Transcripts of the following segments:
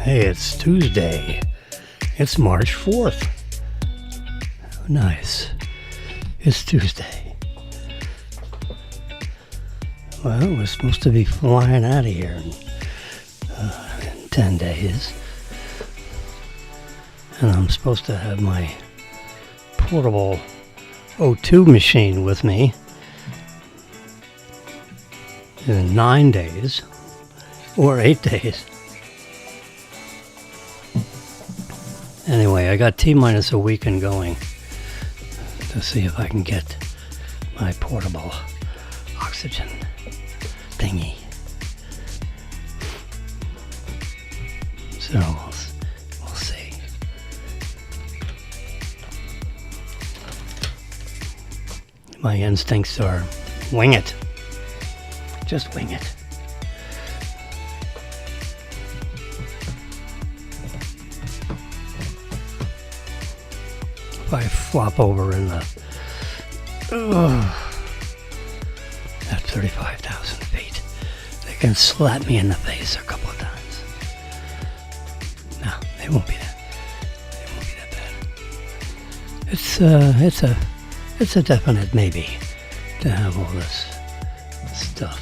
Hey, it's Tuesday. It's March 4th. Oh, nice. It's Tuesday. Well, we're supposed to be flying out of here in 10 days. And I'm supposed to have my portable O2 machine with me in 9 days or 8 days. Anyway, I got T-minus a week and going to see if I can get my portable oxygen thingy. So we'll see. My instincts are wing it. Just wing it. If I flop over in the at 35,000 feet, they can slap me in the face a couple of times. No, they won't be that. They won't be that bad. It's a definite maybe to have all this stuff.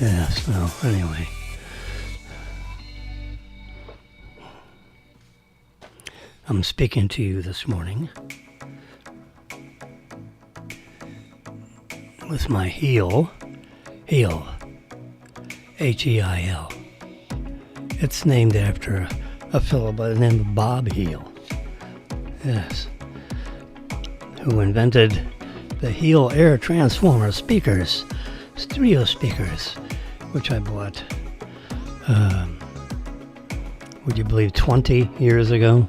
Yeah. So anyway. I'm speaking to you this morning with my heel, H-E-I-L. It's named after a fellow by the name of Bob Heel. Yes. Who invented the Heel Air Transformer speakers, studio speakers, which I bought, would you believe, 20 years ago?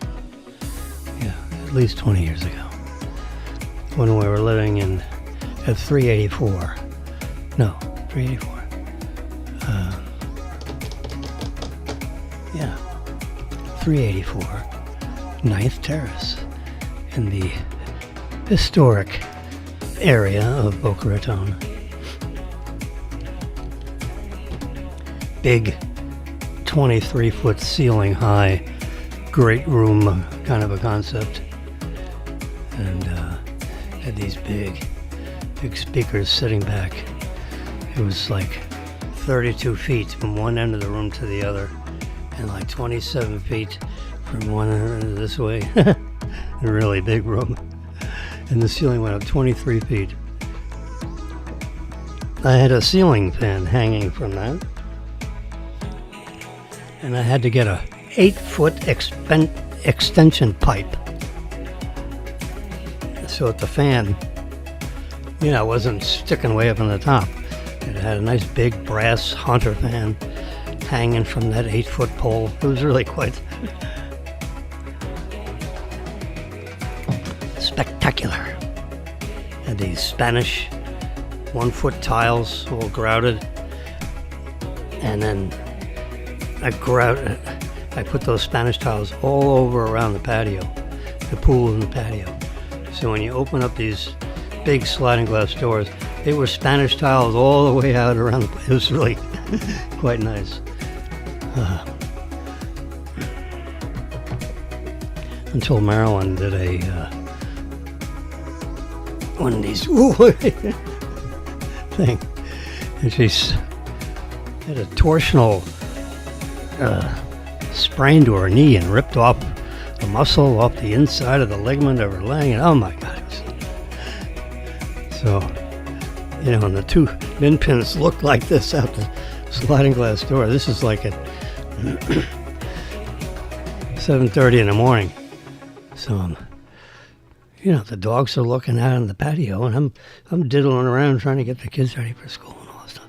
At least 20 years ago, when we were living at 384. No, 384. 384 9th Terrace in the historic area of Boca Raton. Big 23-foot ceiling high, great room kind of a concept. And had these big speakers sitting back. It was like 32 feet from one end of the room to the other, and like 27 feet from one end this way. A really big room. And the ceiling went up 23 feet. I had a ceiling fan hanging from that. And I had to get a 8-foot extension pipe. So that the fan, wasn't sticking way up on the top. It had a nice big brass Hunter fan hanging from that 8-foot pole. It was really quite spectacular. Had these Spanish 1-foot tiles all grouted. And then I put those Spanish tiles all over around the patio, the pool and the patio. So when you open up these big sliding glass doors, they were Spanish tiles all the way out around the place. It was really quite nice. Until Marilyn did one of these thing. And she had a torsional sprain to her knee and ripped off the muscle off the inside of the ligament of her leg, and oh my God. So, and the two min pins look like this out the sliding glass door. This is like at 7:30 in the morning. So, the dogs are looking out on the patio, and I'm diddling around trying to get the kids ready for school and all that stuff.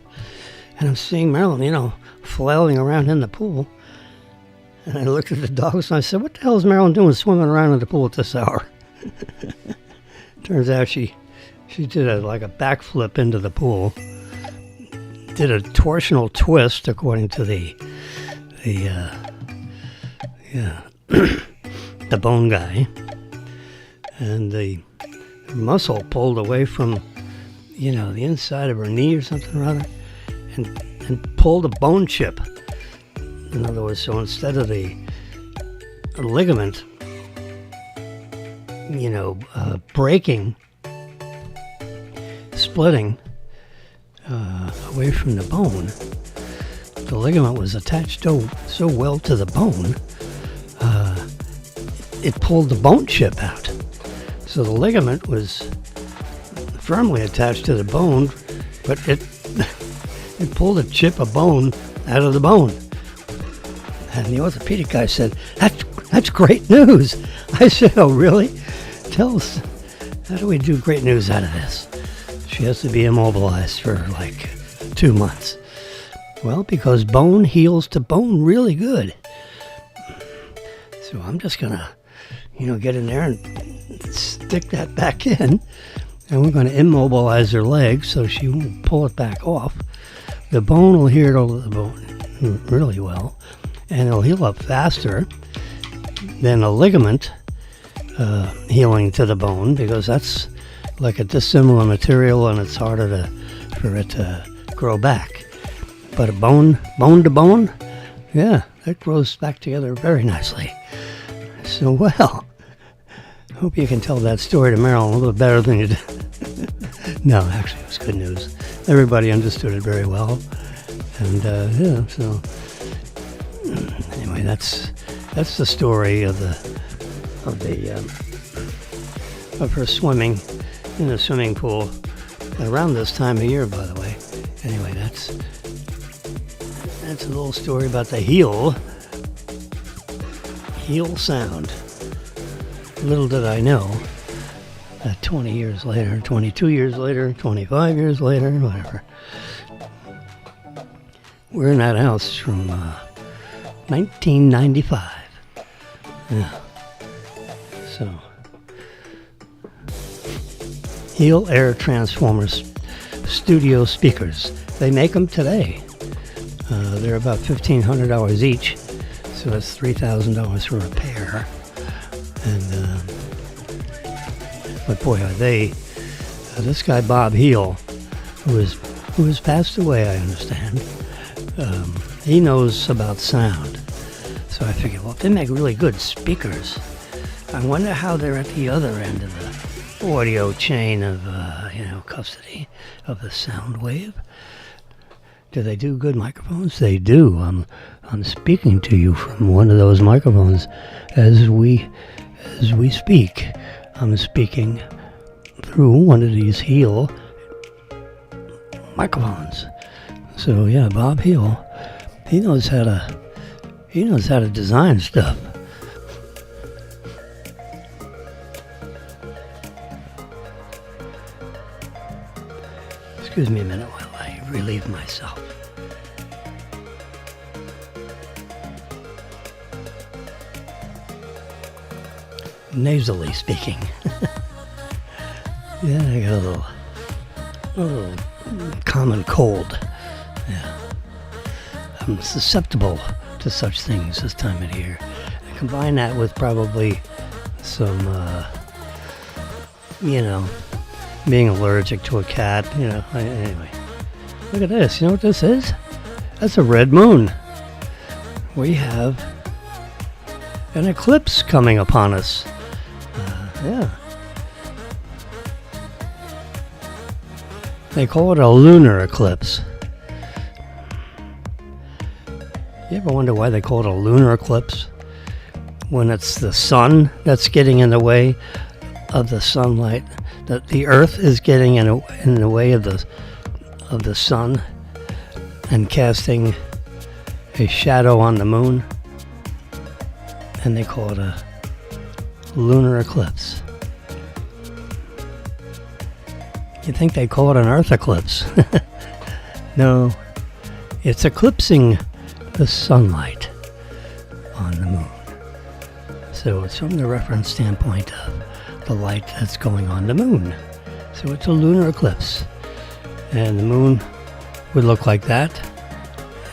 And I'm seeing Marilyn, flailing around in the pool. And I looked at the dogs and I said, "What the hell is Marilyn doing swimming around in the pool at this hour?" Turns out she did a backflip into the pool, did a torsional twist according to the bone guy, and the muscle pulled away from, the inside of her knee or something or other, and pulled a bone chip. In other words, so instead of the ligament, breaking, splitting away from the bone, the ligament was attached so well to the bone, it pulled the bone chip out. So the ligament was firmly attached to the bone, but it pulled a chip of bone out of the bone. And the orthopedic guy said, that's great news. I said, oh, really? Tell us, how do we do great news out of this? She has to be immobilized for like 2 months. Well, because bone heals to bone really good. So I'm just going to, get in there and stick that back in. And we're going to immobilize her leg so she won't pull it back off. The bone will heal the bone really well. And it'll heal up faster than a ligament healing to the bone, because that's like a dissimilar material and it's harder for it to grow back. But a bone to bone, yeah, that grows back together very nicely. So, well, hope you can tell that story to Marilyn a little better than you did. No, actually, it was good news. Everybody understood it very well. And, so anyway, that's the story of her swimming in the swimming pool around this time of year, by the way. Anyway, that's a little story about the heel sound. Little did I know that 20 years later, 22 years later, 25 years later, whatever, we're in that house from 1995. Yeah. So, Heel Air Transformers studio speakers. They make them today. They're about $1,500 each, so that's $3,000 for a pair. And but boy, are they! This guy Bob Heel, who has passed away, I understand. He knows about sound. So I figured, well, if they make really good speakers, I wonder how they're at the other end of the audio chain of, custody of the sound wave. Do they do good microphones? They do. I'm speaking to you from one of those microphones as we speak. I'm speaking through one of these Heel microphones. So yeah, Bob Heel, he knows how to design stuff. Excuse me a minute while I relieve myself. Nasally speaking. Yeah, I got a little common cold. Yeah. I'm susceptible to such things this time of year. I combine that with probably some, being allergic to a cat, anyway. Look at this. You know what this is? That's a red moon. We have an eclipse coming upon us. Yeah. They call it a lunar eclipse. You ever wonder why they call it a lunar eclipse? When it's the sun that's getting in the way of the sunlight, that the earth is getting in the way of the sun and casting a shadow on the moon, and they call it a lunar eclipse. You'd think they call it an earth eclipse. No, it's eclipsing the sunlight on the moon. So it's from the reference standpoint of the light that's going on the moon. So it's a lunar eclipse. And the moon would look like that,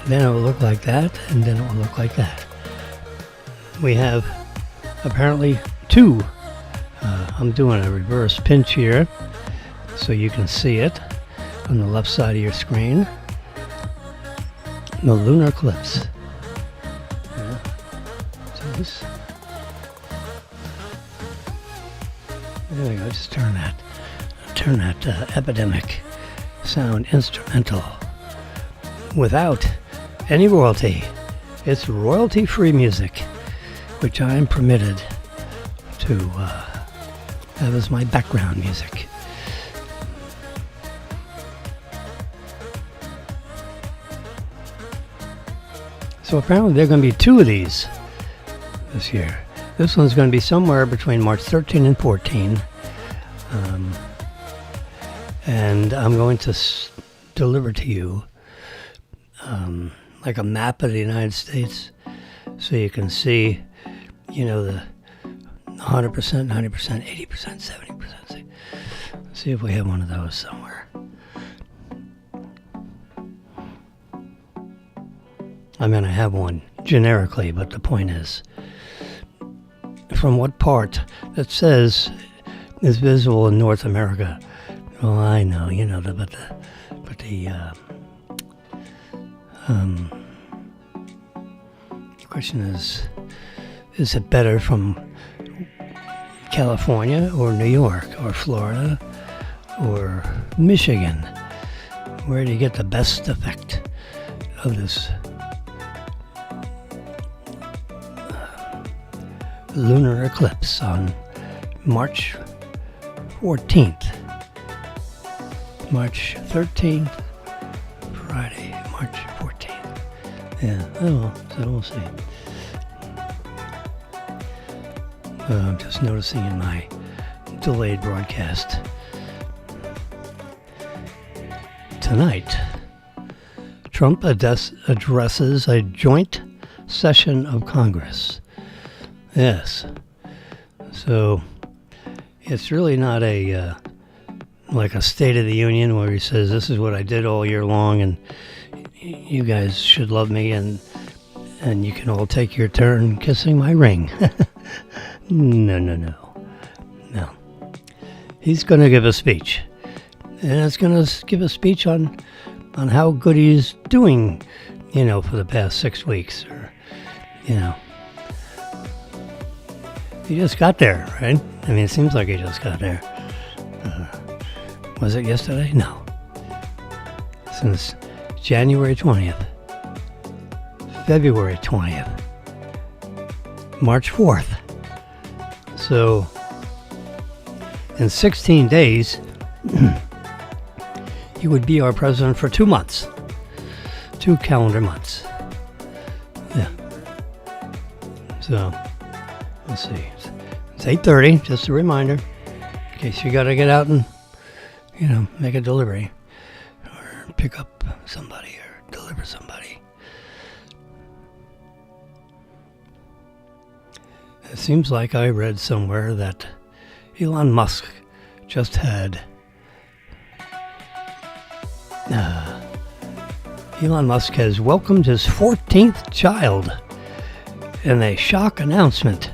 then it would look like that, and then it would look like that. We have apparently two. I'm doing a reverse pinch here so you can see it on the left side of your screen. The lunar eclipse. Yeah. So this. There we go. Just turn that epidemic sound instrumental without any royalty. It's royalty-free music, which I am permitted to have as my background music. So apparently there are going to be 2 of these this year. This one's going to be somewhere between March 13 and 14. And I'm going to deliver to you like a map of the United States so you can see, the 100%, 90%, 80%, 70%. See if we have one of those somewhere. I mean, I have one generically, but the point is, from what part that says is visible in North America? Well, I know, but the question is it better from California or New York or Florida or Michigan? Where do you get the best effect of this lunar eclipse on March 14th, March 13th, Friday, March 14th. Yeah, so we'll see. I'm just noticing in my delayed broadcast tonight, Trump addresses a joint session of Congress. Yes. So it's really not like a State of the Union where he says, this is what I did all year long and you guys should love me and you can all take your turn kissing my ring. No. He's going to give a speech. And it's going to give a speech on how good he's doing, for the past 6 weeks or, He just got there, right? I mean, it seems like he just got there. Was it yesterday? No. Since January 20th, February 20th, March 4th. So, in 16 days, he would be our president for 2 months. 2 calendar months. Yeah. So, let's see. It's 8:30, just a reminder, in case you got to get out and, make a delivery or pick up somebody or deliver somebody. It seems like I read somewhere that Elon Musk just had Elon Musk has welcomed his 14th child in a shock announcement.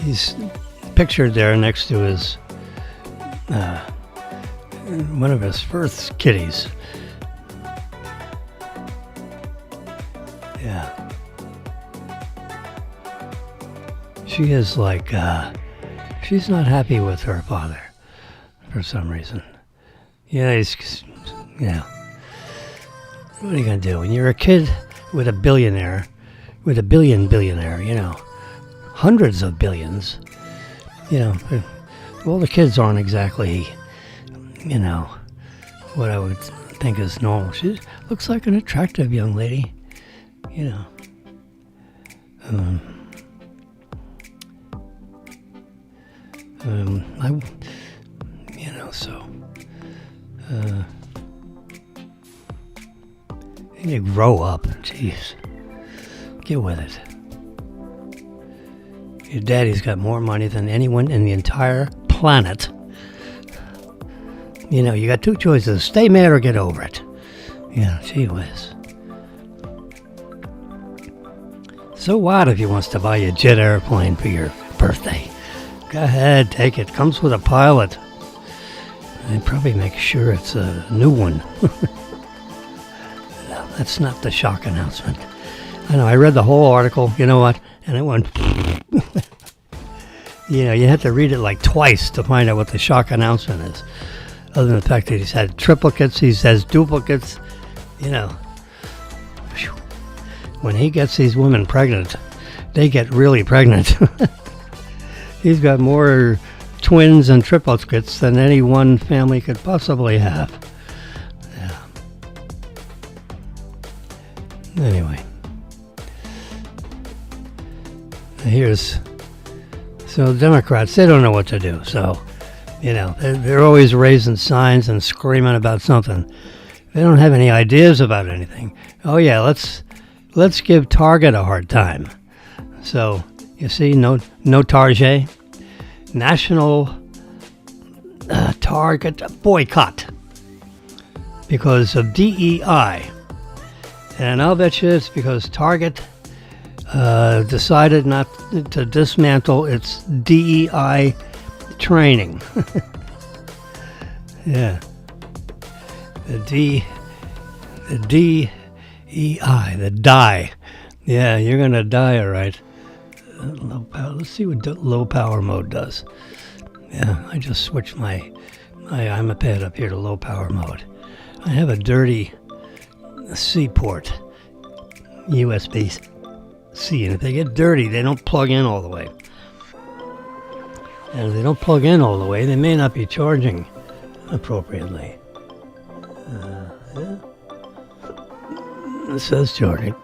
He's pictured there next to his one of his first kitties. Yeah. She is like, she's not happy with her father for some reason. Yeah, what are you going to do? When you're a kid with a billionaire, with a billionaire, hundreds of billions, well, the kids aren't exactly, what I would think is normal. She looks like an attractive young lady, you need to grow up. Jeez. Get with it. Your daddy's got more money than anyone in the entire planet. You got 2 choices. Stay mad or get over it. Gee whiz. So what if he wants to buy you a jet airplane for your birthday. Go ahead, take it. Comes with a pilot. And probably make sure it's a new one. No, that's not the shock announcement. I know, I read the whole article, you know what? And it went... You know, you have to read it like twice to find out what the shock announcement is. Other than the fact that he's had triplicates, he has duplicates, you know. When he gets these women pregnant, they get really pregnant. He's got more twins and triplets than any one family could possibly have. Yeah. Anyway. So Democrats, they don't know what to do. So, you know, they're always raising signs and screaming about something. They don't have any ideas about anything. Oh yeah, let's give Target a hard time. So, you see, no Target. National Target boycott because of DEI. And I'll bet you it's because Target decided not to dismantle its DEI training. Yeah. The DEI, the die. Yeah, you're going to die, all right. Low power. Let's see what low power mode does. Yeah, I just switched my iPad up here to low power mode. I have a dirty C port, USB-C, and if they get dirty, they don't plug in all the way. And if they don't plug in all the way, they may not be charging appropriately. Yeah. It says charging.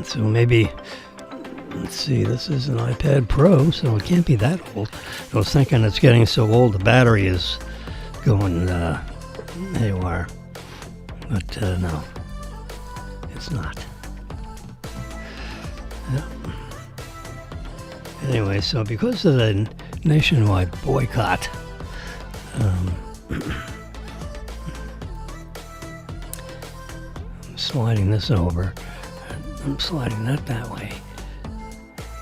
So maybe, let's see, this is an iPad Pro, so it can't be that old. I was thinking it's getting so old the battery is going haywire. But no, it's not. Yeah. Anyway, so because of the nationwide boycott, I'm sliding this over. I'm sliding that way.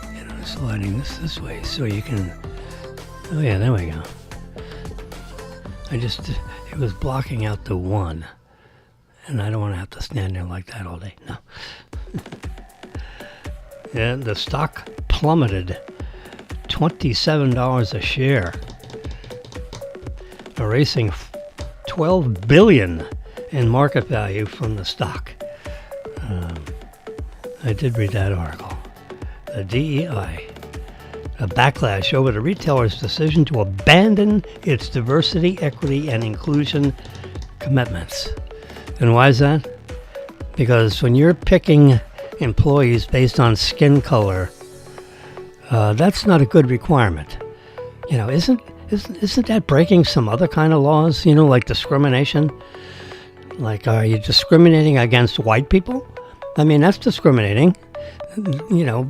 And I'm sliding this way so you can... Oh yeah, there we go. It was blocking out the one. And I don't want to have to stand there like that all day. No. Yeah, the stock plummeted $27 a share, erasing $12 billion in market value from the stock. I did read that article. The DEI, a backlash over the retailer's decision to abandon its diversity, equity, and inclusion commitments. And why is that? Because when you're picking employees based on skin color, that's not a good requirement. You know, isn't that breaking some other kind of laws? You know, like discrimination. Like, are you discriminating against white people? I mean, that's discriminating. You know,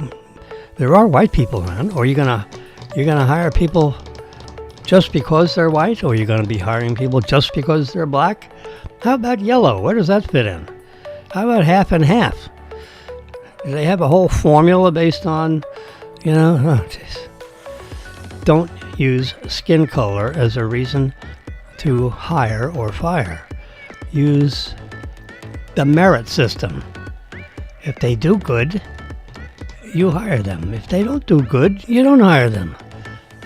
there are white people around. Or you're gonna hire people just because they're white, or you're gonna be hiring people just because they're black? How about yellow? Where does that fit in? How about half and half? Do they have a whole formula based on, you know? Oh, jeez. Don't use skin color as a reason to hire or fire. Use the merit system. If they do good, you hire them. If they don't do good, you don't hire them.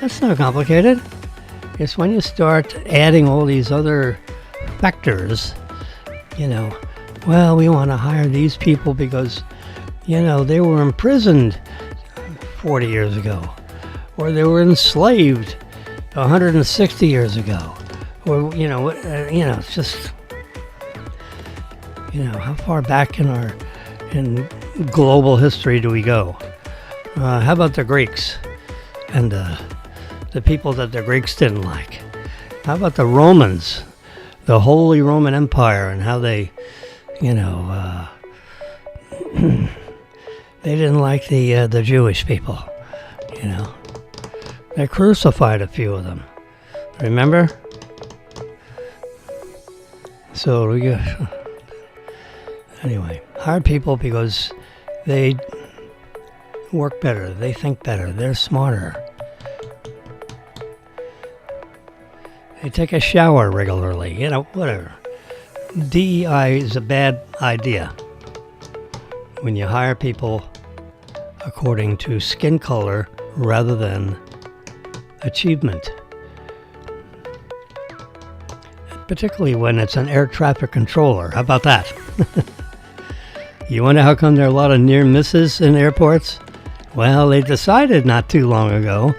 That's not complicated. It's when you start adding all these other factors, you know, well, we want to hire these people because, you know, they were imprisoned 40 years ago, or they were enslaved 160 years ago, or, it's just, you know, how far back in global history do we go? How about the Greeks and the people that the Greeks didn't like? How about the Romans, the Holy Roman Empire, and how they, you know, they didn't like the Jewish people, you know. They crucified a few of them. Remember? So anyway, hire people because they work better. They think better. They're smarter. They take a shower regularly. Whatever. DEI is a bad idea. When you hire people according to skin color rather than achievement. Particularly when it's an air traffic controller. How about that? You wonder how come there are a lot of near misses in airports? Well, they decided not too long ago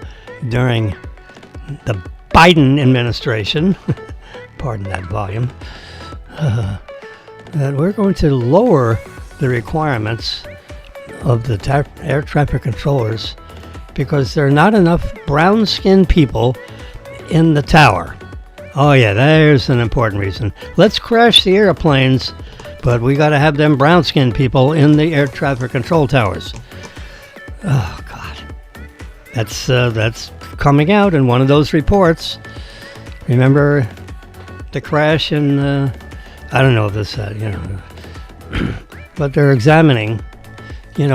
during the Biden administration, pardon that volume, that we're going to lower the requirements of the air traffic controllers because there are not enough brown-skinned people in the tower. Oh yeah, there's an important reason. Let's crash the airplanes, but we got to have them brown-skinned people in the air traffic control towers. Oh God, that's coming out in one of those reports. Remember the crash in? I don't know if this, but they're examining. In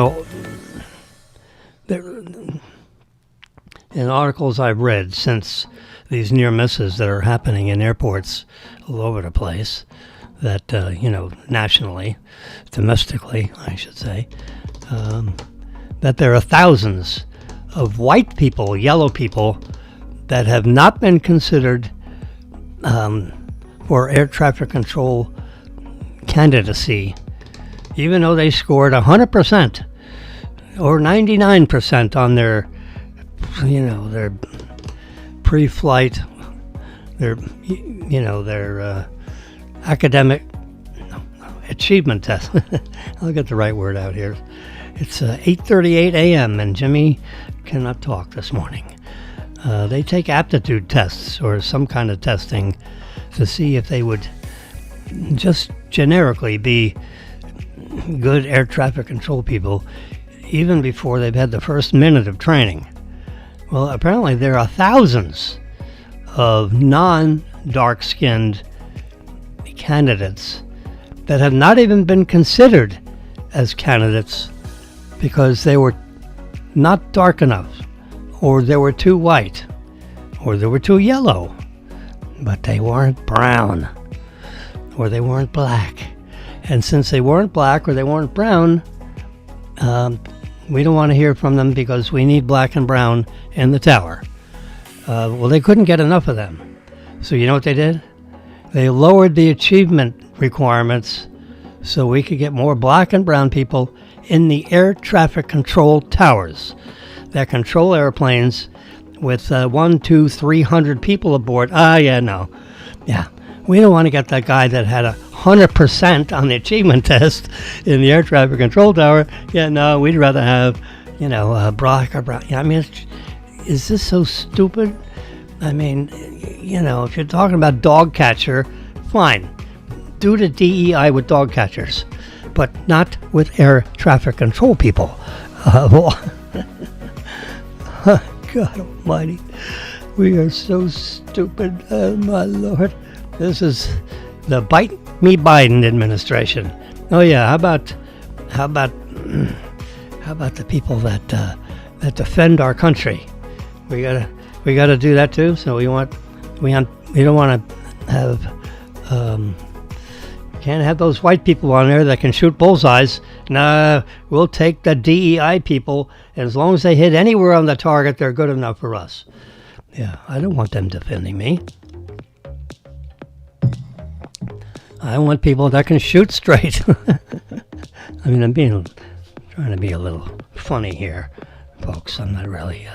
articles I've read since these near misses that are happening in airports all over the place, that, nationally, domestically, I should say, that there are thousands of white people, yellow people, that have not been considered for air traffic control candidacy, even though they scored 100% or 99% on their pre-flight, their academic achievement test. I'll get the right word out here. It's 8:38 a.m. and Jimmy cannot talk this morning. They take aptitude tests or some kind of testing to see if they would just generically be good air traffic control people even before they've had the first minute of training. Well, apparently there are thousands of non-dark-skinned candidates that have not even been considered as candidates because they were not dark enough, or they were too white, or they were too yellow, but they weren't brown, or they weren't black. And since they weren't black or they weren't brown, we don't want to hear from them because we need black and brown in the tower. Well, they couldn't get enough of them. So you know what they did? They lowered the achievement requirements so we could get more black and brown people in the air traffic control towers that control airplanes with 100, 200, 300 people aboard. We don't want to get that guy that had 100% on the achievement test in the air traffic control tower. We'd rather have, black or brown. Is this so stupid? If you're talking about dog catcher, fine. Do the DEI with dog catchers, but not with air traffic control people. God almighty. We are so stupid. Oh, my Lord. This is the Bite Me Biden administration. Oh yeah, how about the people that defend our country? We gotta do that too. So we don't want to have can't have those white people on there that can shoot bullseyes. Nah, we'll take the DEI people, and as long as they hit anywhere on the target, they're good enough for us. Yeah, I don't want them defending me. I want people that can shoot straight. I'm trying to be a little funny here, folks. I'm not really.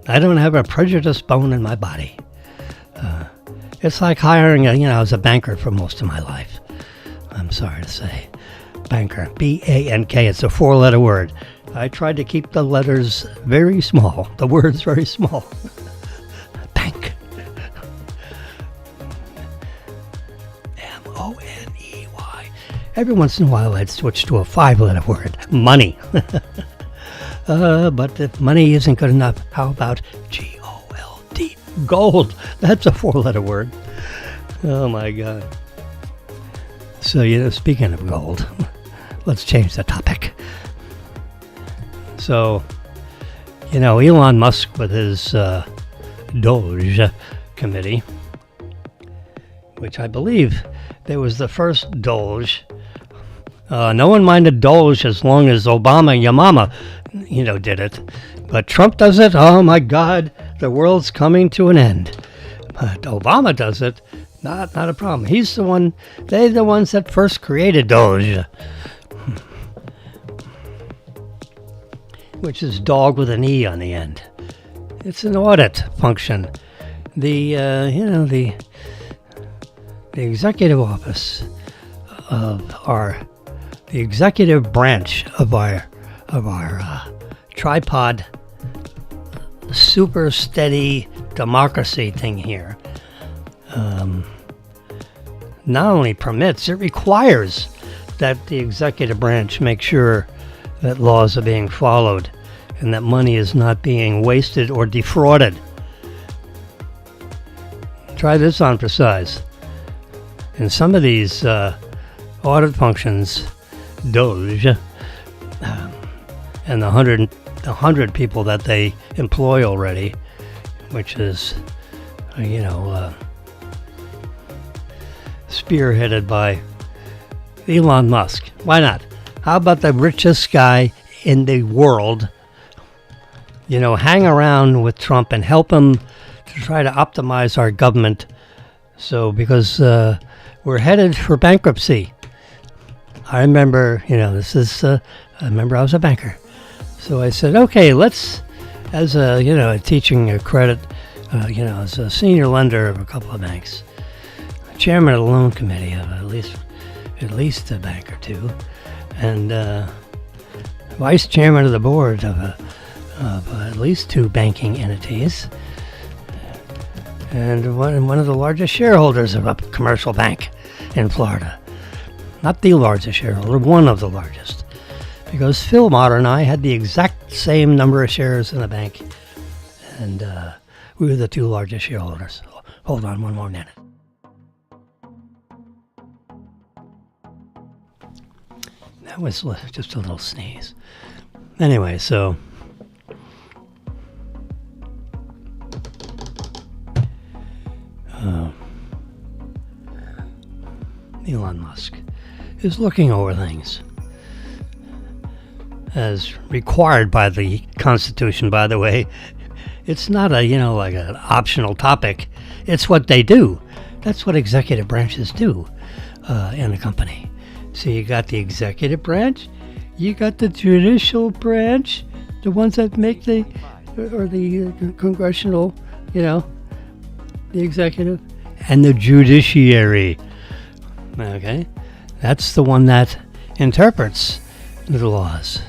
I don't have a prejudiced bone in my body. It's like hiring I was a banker for most of my life. I'm sorry to say. Banker. B-A-N-K. It's a 4-letter word. I tried to keep the letters very small. The words very small. Bank. M-O-N-E-Y. Every once in a while I'd switch to a 5-letter word. Money. But if money isn't good enough, how about G-O-L-D? Gold. That's a 4-letter word. Oh my God. So, speaking of gold, let's change the topic. So, Elon Musk with his Doge committee, which I believe there was the first Doge. No one minded Doge as long as Obama, your mama, did it. But Trump does it, oh my God, the world's coming to an end. But Obama does it, not a problem. They're the ones that first created Doge. Which is dog with an E on the end. It's an audit function. The executive office the executive branch of our tripod super steady democracy thing here not only permits, it requires that the executive branch make sure that laws are being followed and that money is not being wasted or defrauded. Try this on for size. In some of these audit functions, Doge, and the 100 people that they employ already, which is, spearheaded by Elon Musk. Why not? How about the richest guy in the world, hang around with Trump and help him to try to optimize our government. So, because we're headed for bankruptcy. I remember, I remember I was a banker. So I said, okay, let's, as teaching a credit, as a senior lender of a couple of banks, chairman of the loan committee of at least a bank or two, and vice chairman of the board of at least 2 banking entities, and one of the largest shareholders of a commercial bank in Florida. Not the largest shareholder, one of the largest. Because Phil Motter and I had the exact same number of shares in the bank, and we were the 2 largest shareholders. Hold on one more minute. That was just a little sneeze. Anyway, so Elon Musk is looking over things as required by the Constitution, by the way. It's not like an optional topic. It's what they do. That's what executive branches do in a company. So you got the executive branch, you got the judicial branch, the ones that make the congressional, the executive, and the judiciary. Okay? That's the one that interprets the laws.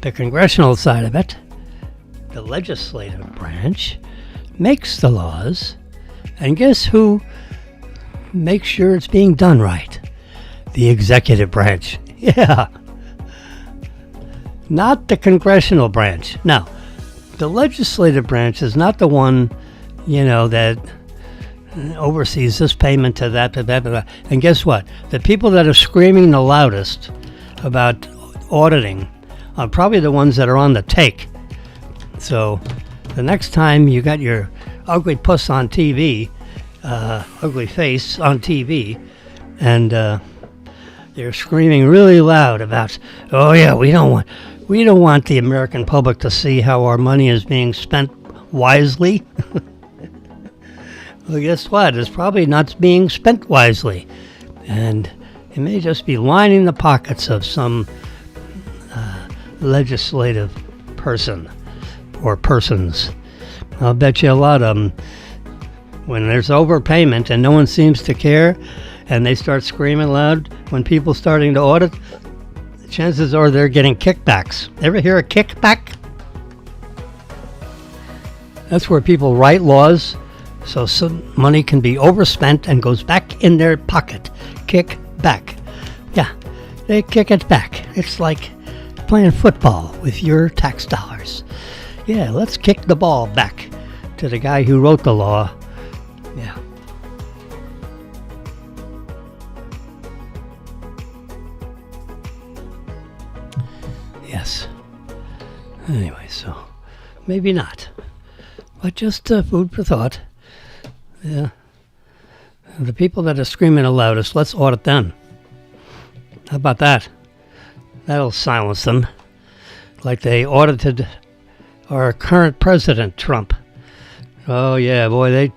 The congressional side of it, the legislative branch, makes the laws, and guess who makes sure it's being done right? The executive branch. Yeah. Not the congressional branch. Now, the legislative branch is not the one, that oversees this payment to that, to that, to that. And guess what? The people that are screaming the loudest about auditing are probably the ones that are on the take. So the next time you got your ugly puss on TV, ugly face on TV, and they're screaming really loud about, oh yeah, we don't want the American public to see how our money is being spent wisely. Well, guess what? It's probably not being spent wisely, and it may just be lining the pockets of some legislative person or persons. I'll bet you a lot of them, when there's overpayment and no one seems to care, and they start screaming loud when people starting to audit, chances are they're getting kickbacks. Ever hear a kickback? That's where people write laws so some money can be overspent and goes back in their pocket. Kick back. Yeah, they kick it back. It's like playing football with your tax dollars. Yeah, let's kick the ball back to the guy who wrote the law. Yeah. Anyway, so maybe not. But just food for thought. Yeah. And the people that are screaming the loudest, let's audit them. How about that? That'll silence them. Like they audited our current president, Trump. Oh, yeah, boy, they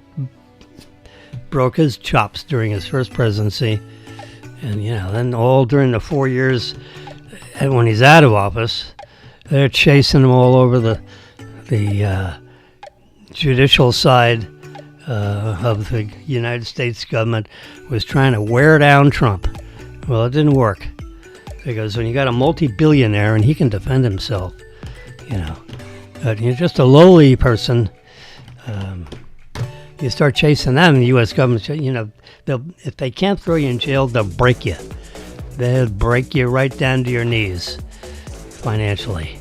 broke his chops during his first presidency. And, then all during the 4 years, and when he's out of office, they're chasing him all over the judicial side of the United States government, was trying to wear down Trump. Well, it didn't work. Because when you got a multi-billionaire and he can defend himself, but you're just a lowly person, you start chasing them, the U.S. government, if they can't throw you in jail, they'll break you. They'll break you right down to your knees financially.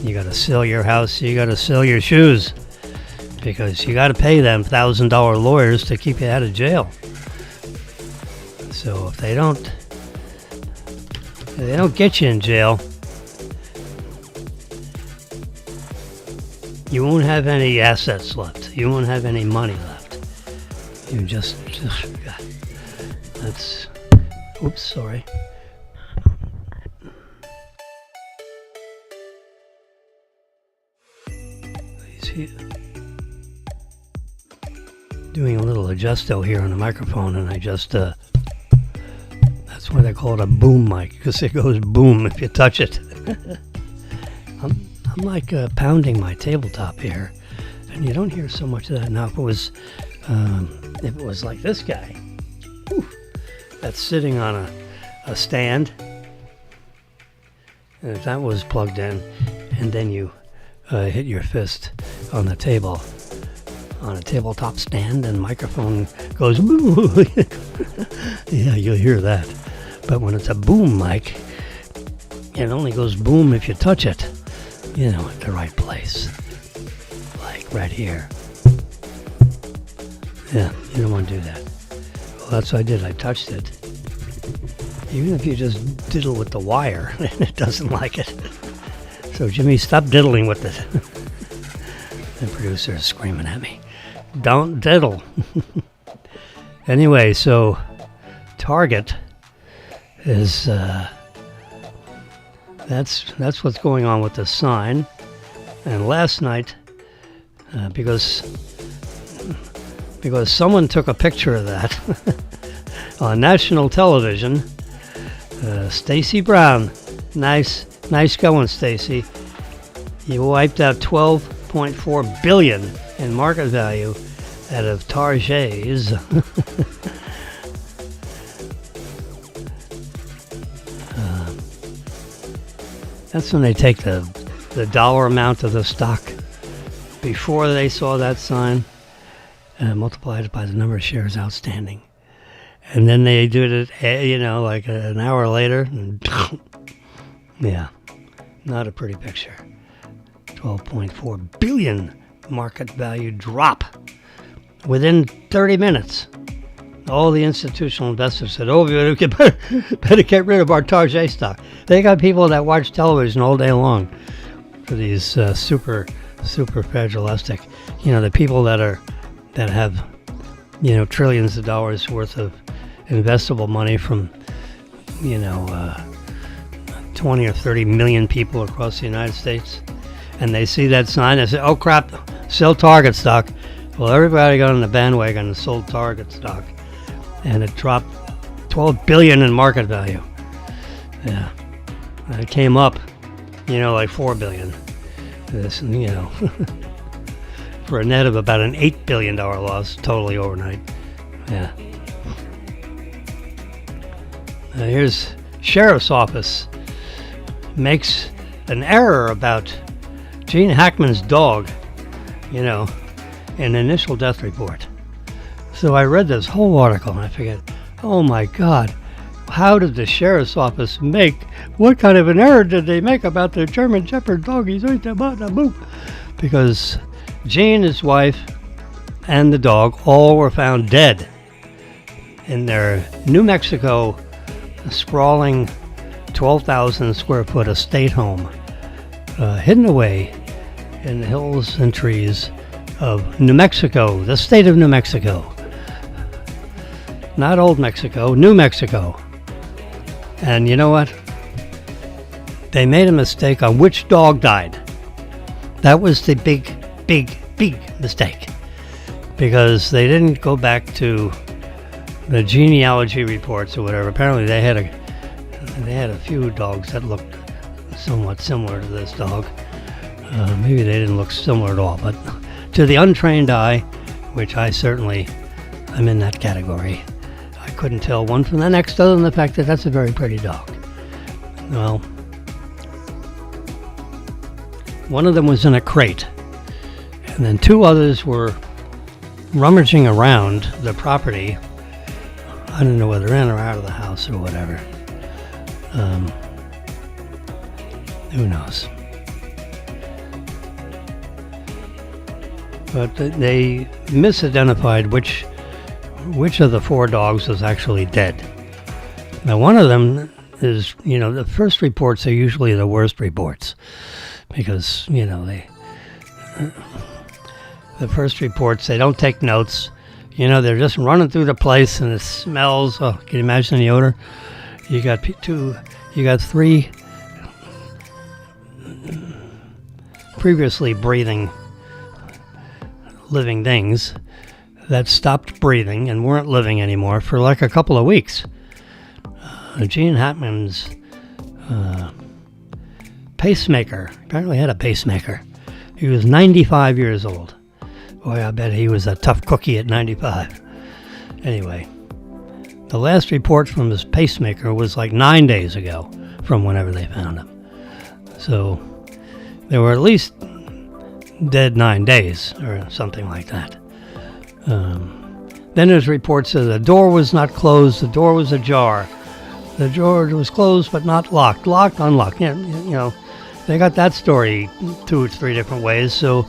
You got to sell your house, you got to sell your shoes, because you got to pay them $1,000 lawyers to keep you out of jail. So if they don't get you in jail, you won't have any assets left. You won't have any money left. You just that's, oops, sorry. Doing a little adjusto here on the microphone, and I just that's why they call it a boom mic, because it goes boom if you touch it. I'm like pounding my tabletop here, and you don't hear so much of that now. If it was like this guy, that's sitting on a stand, and if that was plugged in, and then you hit your fist on the table, on a tabletop stand, and microphone goes boo. Yeah, you'll hear that. But when it's a boom mic, it only goes boom if you touch it, at the right place. Like right here. Yeah, you don't want to do that. Well, that's what I did. I touched it. Even if you just diddle with the wire, it doesn't like it. So, Jimmy, stop diddling with it. The producer is screaming at me. Don't diddle. Anyway, so Target is that's what's going on with the sign. And last night, because someone took a picture of that on national television, Stacy Brown, nice going, Stacy. You wiped out $12.4 billion in market value out of Target's. That's when they take the dollar amount of the stock before they saw that sign and multiplied it by the number of shares outstanding. And then they did it, like an hour later. And yeah, not a pretty picture. 12.4 billion market value drop within 30 minutes. All the institutional investors said, "Oh, we better get rid of our Target stock." They got people that watch television all day long for these super fragilistic, the people that have, trillions of dollars worth of investable money from, 20 or 30 million people across the United States, and they see that sign, they say, "Oh crap, sell Target stock." Well, everybody got on the bandwagon and sold Target stock, and it dropped $12 billion in market value. Yeah, and it came up, like $4 billion. This, for a net of about an $8 billion loss totally overnight. Yeah. Here's Sheriff's Office makes an error about Gene Hackman's dog, an initial death report. So I read this whole article and I figured, oh my God, how did the Sheriff's Office what kind of an error did they make about the German Shepherd doggies? Because Gene, his wife, and the dog all were found dead in their New Mexico sprawling 12,000 square foot estate home hidden away in the hills and trees of New Mexico, the state of New Mexico. Not old Mexico, New Mexico. And you know what? They made a mistake on which dog died. That was the big mistake. Because they didn't go back to the genealogy reports or whatever. Apparently they had a few dogs that looked somewhat similar to this dog. Maybe they didn't look similar at all, but to the untrained eye, which I certainly am in that category, I couldn't tell one from the next, other than the fact that that's a very pretty dog. Well, one of them was in a crate, and then two others were rummaging around the property. I don't know whether in or out of the house or whatever. Who knows? But they misidentified which of the four dogs was actually dead. Now, one of them is, the first reports are usually the worst reports because, the first reports, they don't take notes. They're just running through the place and it smells. Oh, can you imagine the odor? You got three previously breathing living things that stopped breathing and weren't living anymore for like a couple of weeks. Gene Hackman's pacemaker, apparently had a pacemaker. He was 95 years old. Boy, I bet he was a tough cookie at 95. Anyway, the last report from his pacemaker was like 9 days ago from whenever they found him. So they were at least dead 9 days or something like that. Then there's reports that the door was not closed, the door was ajar. The door was closed but not locked. Locked, unlocked. They got that story 2 or 3 different ways, so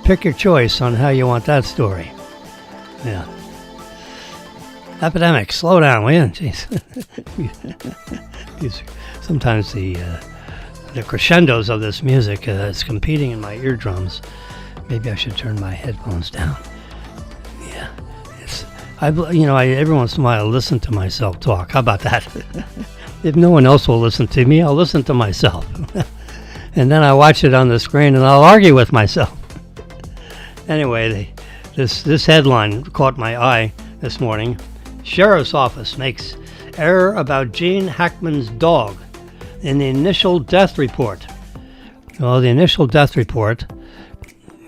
pick your choice on how you want that story. Yeah. Epidemic, slow down, will you? Jeez. Sometimes the crescendos of this music is competing in my eardrums. Maybe I should turn my headphones down. Yeah. I every once in a while listen to myself talk. How about that? If no one else will listen to me, I'll listen to myself. And then I watch it on the screen and I'll argue with myself. Anyway, this headline caught my eye this morning. Sheriff's Office makes error about Gene Hackman's dog in the initial death report. Well, the initial death report,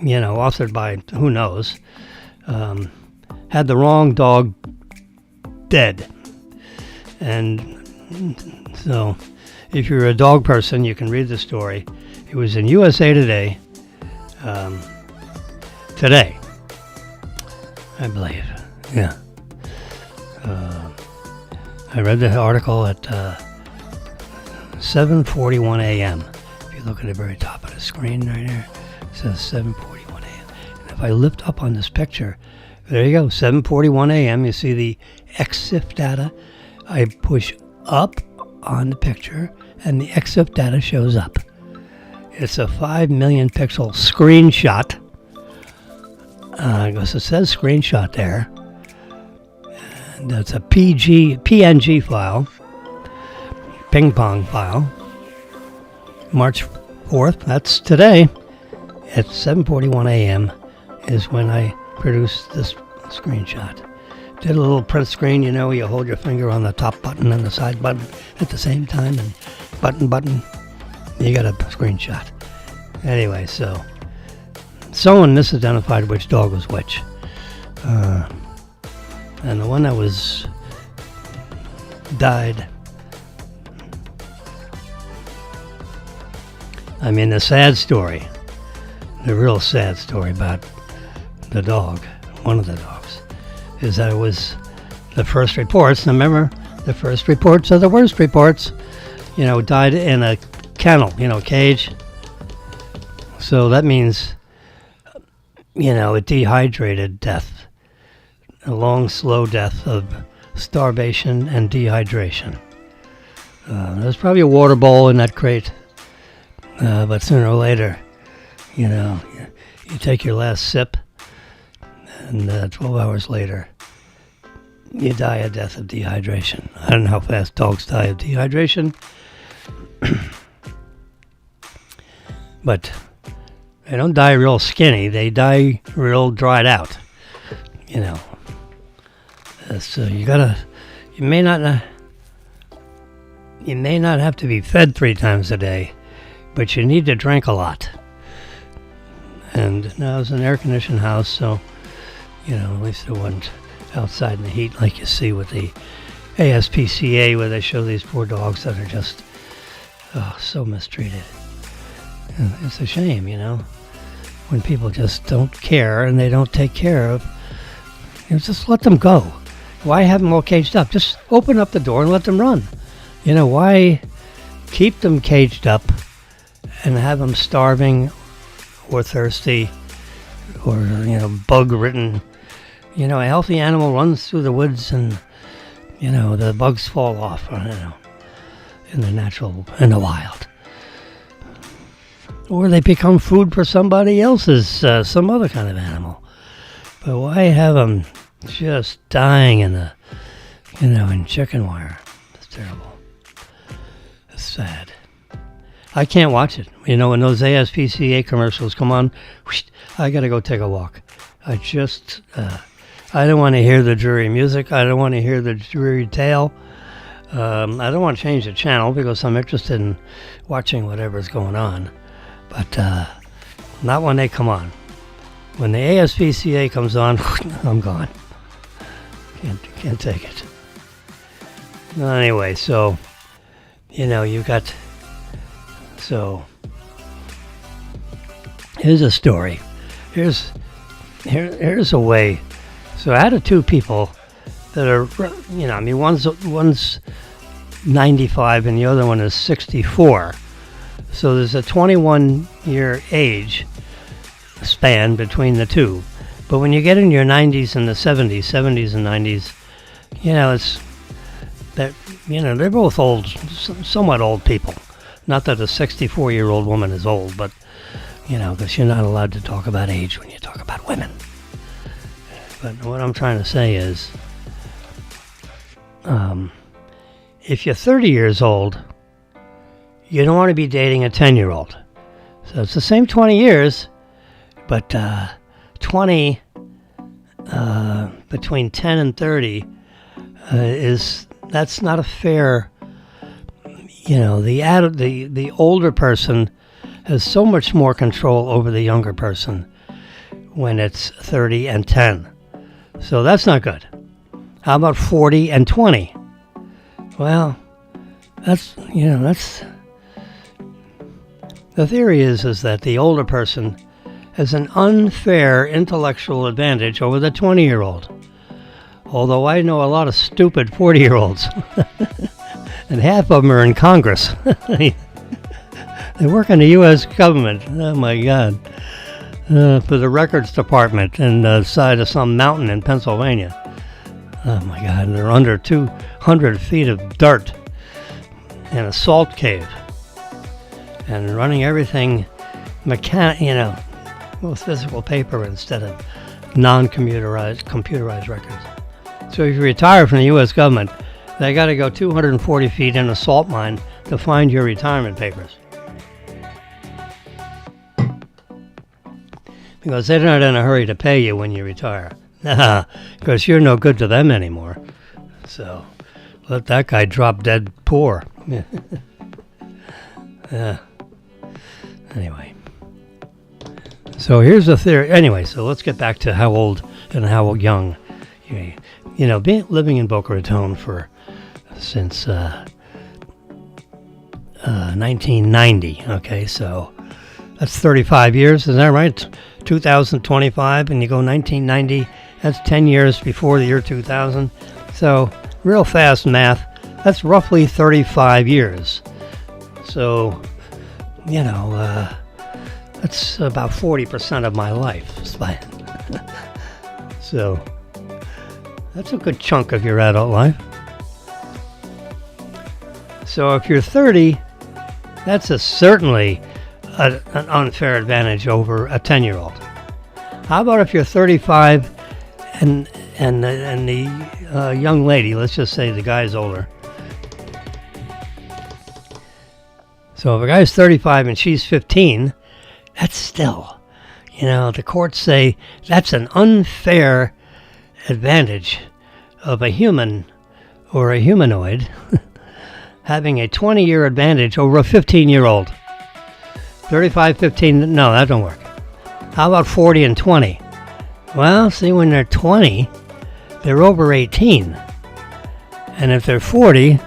authored by who knows, had the wrong dog dead. And so if you're a dog person, you can read the story. It was in USA Today today, I believe. Yeah. I read the article at 7:41 a.m. If you look at the very top of the screen right here, it says 7:41 a.m. And if I lift up on this picture, there you go, 7:41 a.m. You see the EXIF data. I push up on the picture, and the EXIF data shows up. It's a 5 million pixel screenshot. Because it says screenshot there. And that's a PNG file, ping pong file. March 4th, that's today, at 7:41 a.m. is when I produced this screenshot. Did a little print screen, you hold your finger on the top button and the side button at the same time, and button, you got a screenshot. Anyway, so someone misidentified which dog was which. And the one that was died, the sad story, the real sad story about the dog, one of the dogs, is that it was the first reports. Now remember, the first reports are the worst reports. Died in a kennel, cage. So that means, a dehydrated death. A long, slow death of starvation and dehydration. There's probably a water bowl in that crate. But sooner or later, you take your last sip, and 12 hours later, you die a death of dehydration. I don't know how fast dogs die of dehydration, but they don't die real skinny. They die real dried out. So you may not have to be fed 3 times a day, but you need to drink a lot. And now it's an air-conditioned house, so at least it wasn't outside in the heat like you see with the ASPCA, where they show these poor dogs that are just so mistreated. And it's a shame, when people just don't care and they don't take care of. Just let them go. Why have them all caged up? Just open up the door and let them run. Why keep them caged up and have them starving or thirsty or bug-ridden? A healthy animal runs through the woods and the bugs fall off. In the wild, or they become food for somebody else's, some other kind of animal. But why have them just dying in in chicken wire? It's terrible. It's sad. I can't watch it. When those ASPCA commercials come on, I gotta go take a walk. I don't want to hear the dreary music. I don't want to hear the dreary tale. I don't want to change the channel because I'm interested in watching whatever's going on. But not when they come on. When the ASPCA comes on, I'm gone. Can't take it. Anyway, so you got. So here's a story. Here's a way. So out of 2 people that are, one's 95 and the other one is 64. So there's a 21-year age span between the 2. But when you get in your 90s and the 70s and 90s, it's that, they're both old, somewhat old people. Not that a 64-year-old woman is old, but, because you're not allowed to talk about age when you talk about women. But what I'm trying to say is, if you're 30 years old, you don't want to be dating a 10-year-old. So it's the same 20 years, but 20 between 10 and 30 that's not a fair. The older person has so much more control over the younger person when it's 30 and 10. So that's not good. How about 40 and 20? Well, that's the theory is that the older person has an unfair intellectual advantage over the 20-year-old. Although I know a lot of stupid 40-year-olds, and half of them are in Congress. They work in the U.S. government. Oh my God. For the records department in the side of some mountain in Pennsylvania. Oh my God, and they're under 200 feet of dirt in a salt cave and running everything with physical paper instead of computerized records. So if you retire from the U.S. government, they got to go 240 feet in a salt mine to find your retirement papers. Because they're not in a hurry to pay you when you retire. Because you're no good to them anymore. So let that guy drop dead poor. Anyway. So here's the theory. Anyway, so let's get back to how old and how young. Living in Boca Raton since 1990. Okay, so that's 35 years. Is that right? 2025, and you go 1990. That's 10 years before the year 2000. So real fast math. That's roughly 35 years. So, that's about 40% of my life. So that's a good chunk of your adult life. So if you're 30, that's certainly an unfair advantage over a 10-year-old? How about if you're 35 and the young lady, let's just say the guy's older. So if a guy's 35 and she's 15, that's still, the courts say that's an unfair advantage of a human or a humanoid having a 20-year advantage over a 15-year-old. 35, 15, no, that don't work. How about 40 and 20? Well, see, when they're 20, they're over 18. And if they're 40,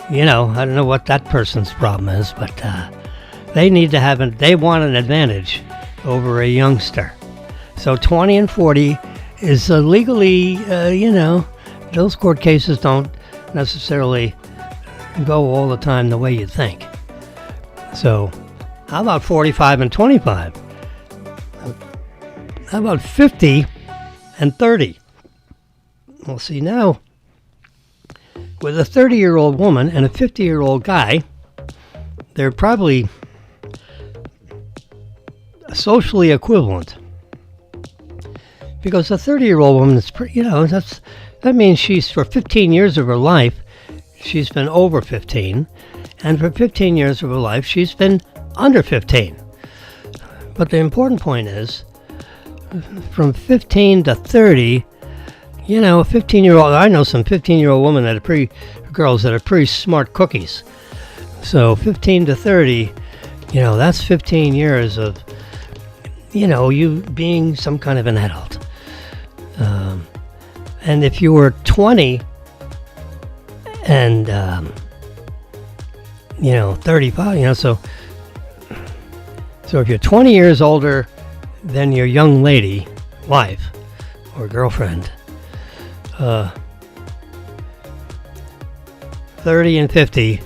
I don't know what that person's problem is, but they want an advantage over a youngster. So 20 and 40 is legally, those court cases don't necessarily go all the time the way you think. So how about 45 and 25? How about 50 and 30? Well, see, now, with a 30-year-old woman and a 50-year-old guy, they're probably socially equivalent. Because a 30-year-old woman is, that means she's, for 15 years of her life, she's been over 15. And for 15 years of her life, she's been under 15. But the important point is, from 15 to 30, a 15-year-old, I know some 15-year-old women girls that are pretty smart cookies. So 15 to 30, that's 15 years of, you being some kind of an adult. And if you were 20 and, 35, so if you're 20 years older than your young lady, wife, or girlfriend, 30 and 50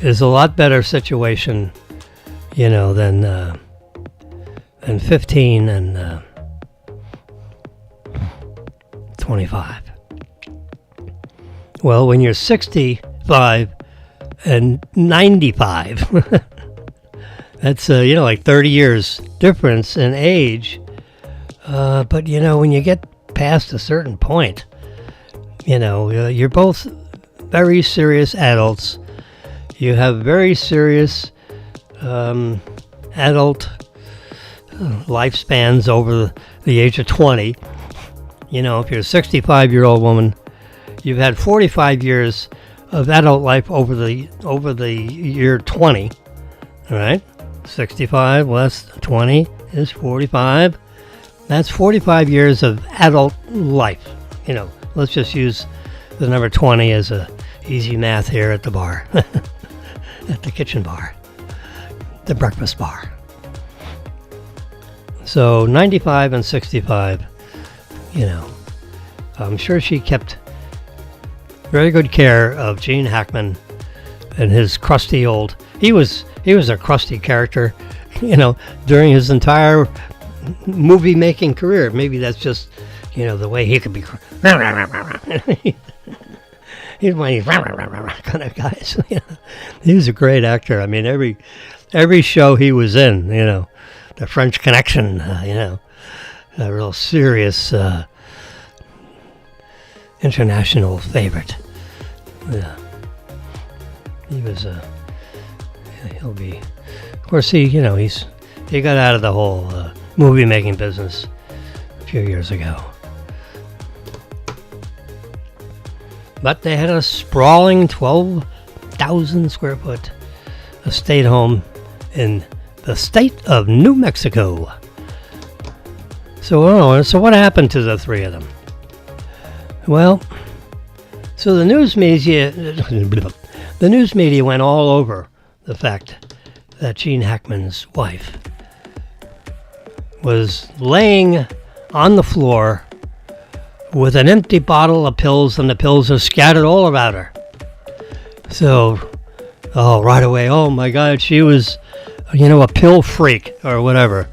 is a lot better situation, than 15 and 25. Well, when you're 65 and 95, that's, like 30 years difference in age. But, when you get past a certain point, you're both very serious adults. You have very serious adult lifespans over the age of 20. If you're a 65-year-old woman, you've had 45 years of adult life over the year 20. All right? 65 less 20 is 45. That's 45 years of adult life. Let's just use the number 20 as a easy math here at the bar, at the kitchen bar, the breakfast bar. So 95 and 65, I'm sure she kept very good care of Gene Hackman and his crusty old. He was a crusty character, during his entire movie making career. Maybe that's just, the way he could be. He's one of these kind of guys. He was a great actor. I mean, every show he was in, The French Connection, a real serious international favorite. Yeah, he was he'll be. Of course, he got out of the whole movie making business a few years ago. But they had a sprawling 12,000 square foot estate home in the state of New Mexico. So what happened to the three of them? Well, so the news media went all over the fact that Gene Hackman's wife was laying on the floor with an empty bottle of pills, and the pills are scattered all about her. So, right away, oh my God, she was, a pill freak or whatever.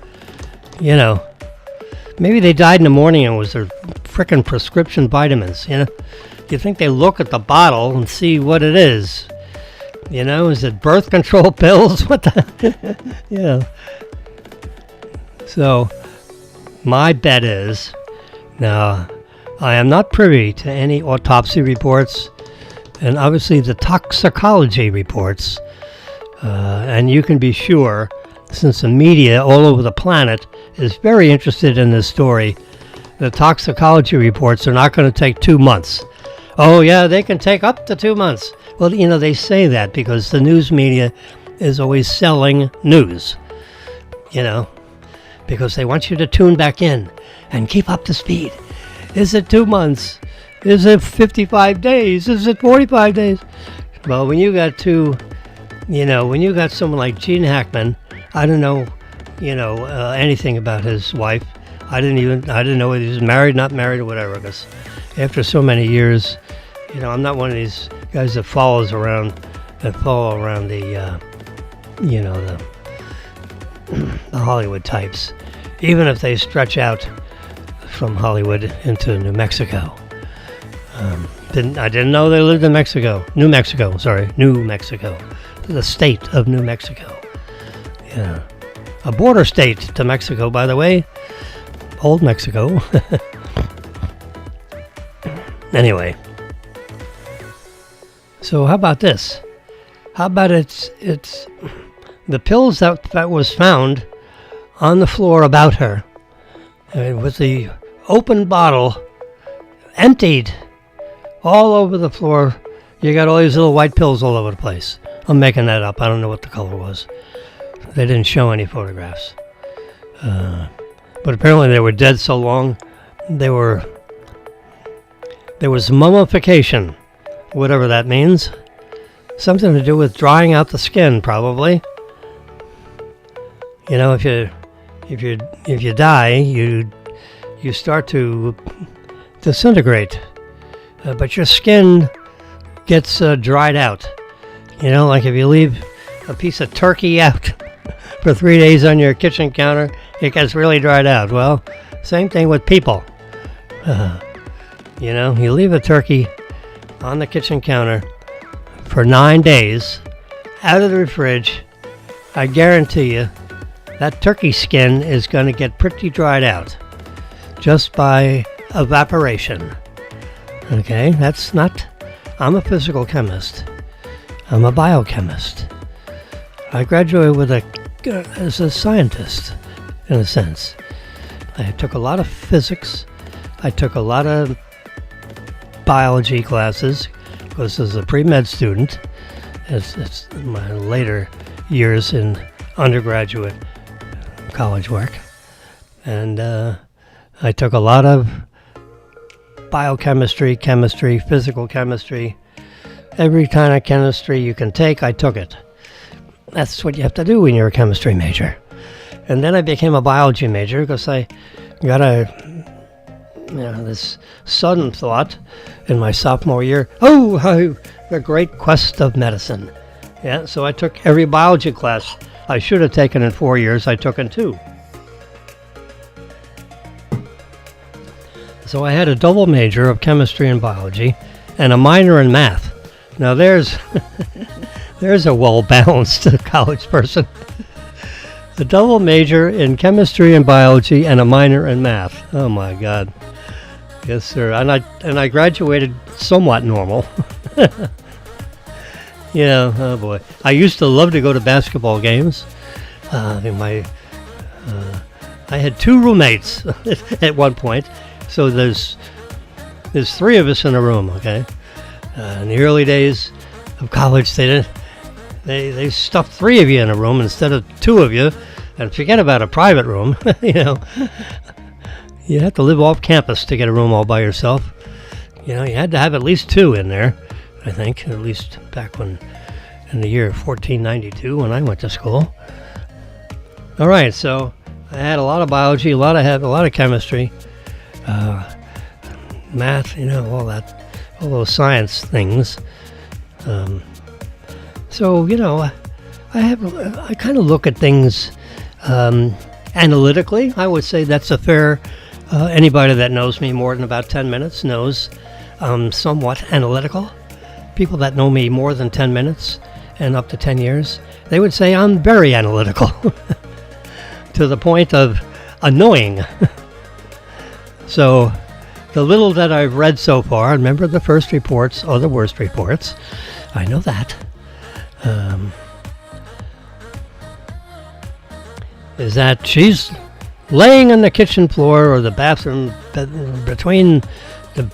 Maybe they died in the morning and it was their frickin' prescription vitamins, You think they look at the bottle and see what it is. Is it birth control pills? What the? So, my bet is, now, I am not privy to any autopsy reports, and obviously the toxicology reports, and you can be sure, since the media all over the planet is very interested in this story, the toxicology reports are not going to take 2 months. Oh yeah, they can take up to 2 months. Well, they say that because the news media is always selling news, because they want you to tune back in and keep up to speed. Is it 2 months? Is it 55 days? Is it 45 days? Well, when you got when you got someone like Gene Hackman, I don't know, anything about his wife. I didn't know whether he was married, not married, or whatever. Because after so many years, I'm not one of these guys that follow around the, the Hollywood types, even if they stretch out from Hollywood into New Mexico. I didn't know they lived in New Mexico, the state of New Mexico. Yeah, a border state to Mexico, by the way, old Mexico. Anyway, so how about this? How about it's the pills that was found on the floor about her, with the open bottle, emptied, all over the floor. You got all these little white pills all over the place. I'm making that up. I don't know what the color was. They didn't show any photographs. But apparently they were dead so long, there was mummification, whatever that means. Something to do with drying out the skin, probably. If you die, you start to disintegrate, but your skin gets dried out. Like if you leave a piece of turkey out for 3 days on your kitchen counter, it gets really dried out. Well, same thing with people. You leave a turkey on the kitchen counter for 9 days out of the fridge, I guarantee you that turkey skin is going to get pretty dried out just by evaporation. Okay, I'm a physical chemist. I'm a biochemist. I graduated as a scientist, in a sense. I took a lot of physics. I took a lot of biology classes, because as a pre-med student, it's my later years in undergraduate college work. And I took a lot of biochemistry, chemistry, physical chemistry. Every kind of chemistry you can take, I took it. That's what you have to do when you're a chemistry major. And then I became a biology major because I got this sudden thought in my sophomore year, the great quest of medicine. Yeah, so I took every biology class I should have taken in 4 years, I took in 2. So I had a double major of chemistry and biology and a minor in math. Now there's a well-balanced college person. A double major in chemistry and biology and a minor in math. Oh my God. Yes, sir. And I graduated somewhat normal. Oh boy. I used to love to go to basketball games. I had 2 roommates at one point. So there's 3 of us in a room, okay? In the early days of college, they stuffed 3 of you in a room instead of 2 of you, and forget about a private room. You had to live off campus to get a room all by yourself. You had to have at least 2 in there, I think, at least back in the year 1492 when I went to school. All right, so I had a lot of biology, a lot of chemistry, math, all those science things. So I kind of look at things analytically. I would say that's a fair. Anybody that knows me more than about 10 minutes knows I'm somewhat analytical. People that know me more than 10 minutes and up to 10 years, they would say I'm very analytical to the point of annoying. So the little that I've read so far, remember the first reports are the worst reports. I know that. Is that she's laying on the kitchen floor or the bathroom between the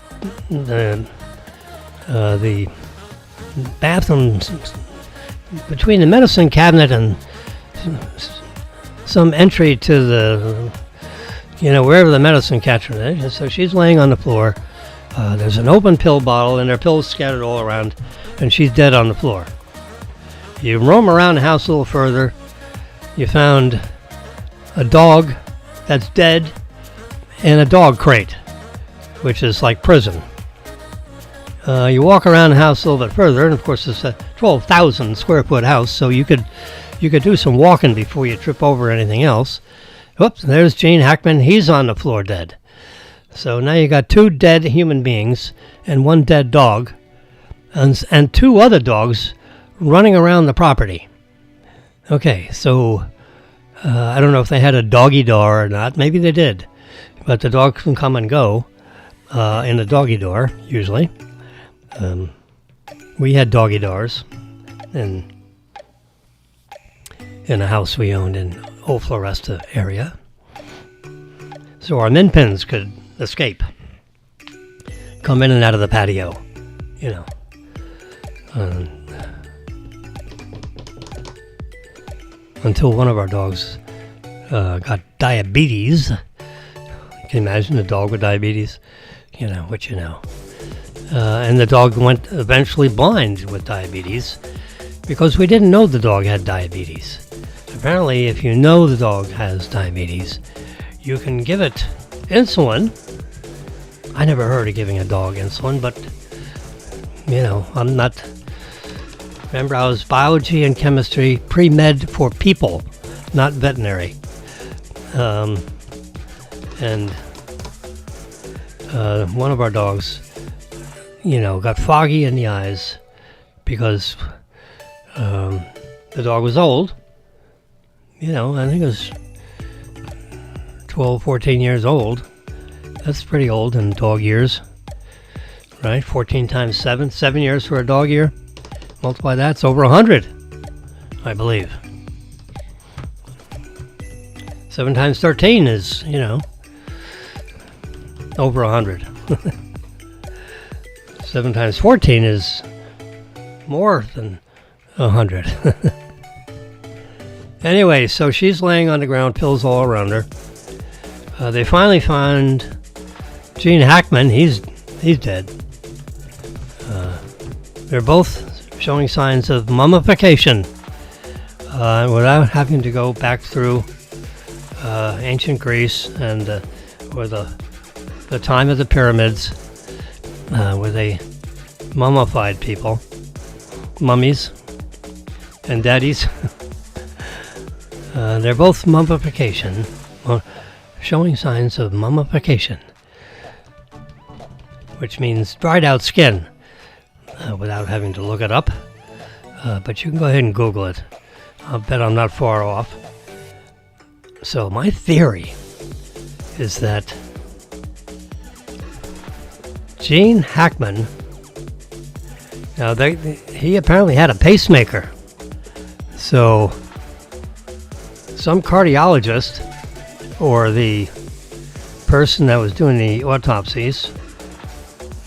bathroom, between the medicine cabinet and some entry to the, wherever the medicine catcher is. And so she's laying on the floor. There's an open pill bottle and there are pills scattered all around, and she's dead on the floor. You roam around the house a little further. You found a dog that's dead in a dog crate, which is like prison. You walk around the house a little bit further, and of course it's a 12,000 square foot house, so you could do some walking before you trip over anything else. Whoops, there's Gene Hackman. He's on the floor dead. So now you got 2 dead human beings and 1 dead dog, and 2 other dogs running around the property. Okay, so I don't know if they had a doggy door or not. Maybe they did. But the dog can come and go in the doggy door, usually. We had doggy doors in a house we owned in Old Floresta area. So our min pins could escape. Come in and out of the patio, until one of our dogs got diabetes. You can imagine a dog with diabetes, and the dog went eventually blind with diabetes because we didn't know the dog had diabetes. Apparently, if you know the dog has diabetes, you can give it insulin. I never heard of giving a dog insulin, but, I'm not... Remember, I was biology and chemistry, pre-med for people, not veterinary. And one of our dogs, got foggy in the eyes because the dog was old. I think it was 12, 14 years old. That's pretty old in dog years, right? 14 times 7 years for a dog year. Multiply that, it's over 100, I believe. 7 times 13 is, over 100. 7 times 14 is more than 100. Anyway, so she's laying on the ground, pills all around her. They finally find Gene Hackman. He's dead. They're both showing signs of mummification without having to go back through ancient Greece and or the time of the pyramids, where they mummified people, mummies and daddies. They're both mummification, showing signs of mummification, which means dried out skin, without having to look it up. But you can go ahead and Google it. I'll bet I'm not far off. So my theory is that Gene Hackman, now he apparently had a pacemaker. So some cardiologist or the person that was doing the autopsies,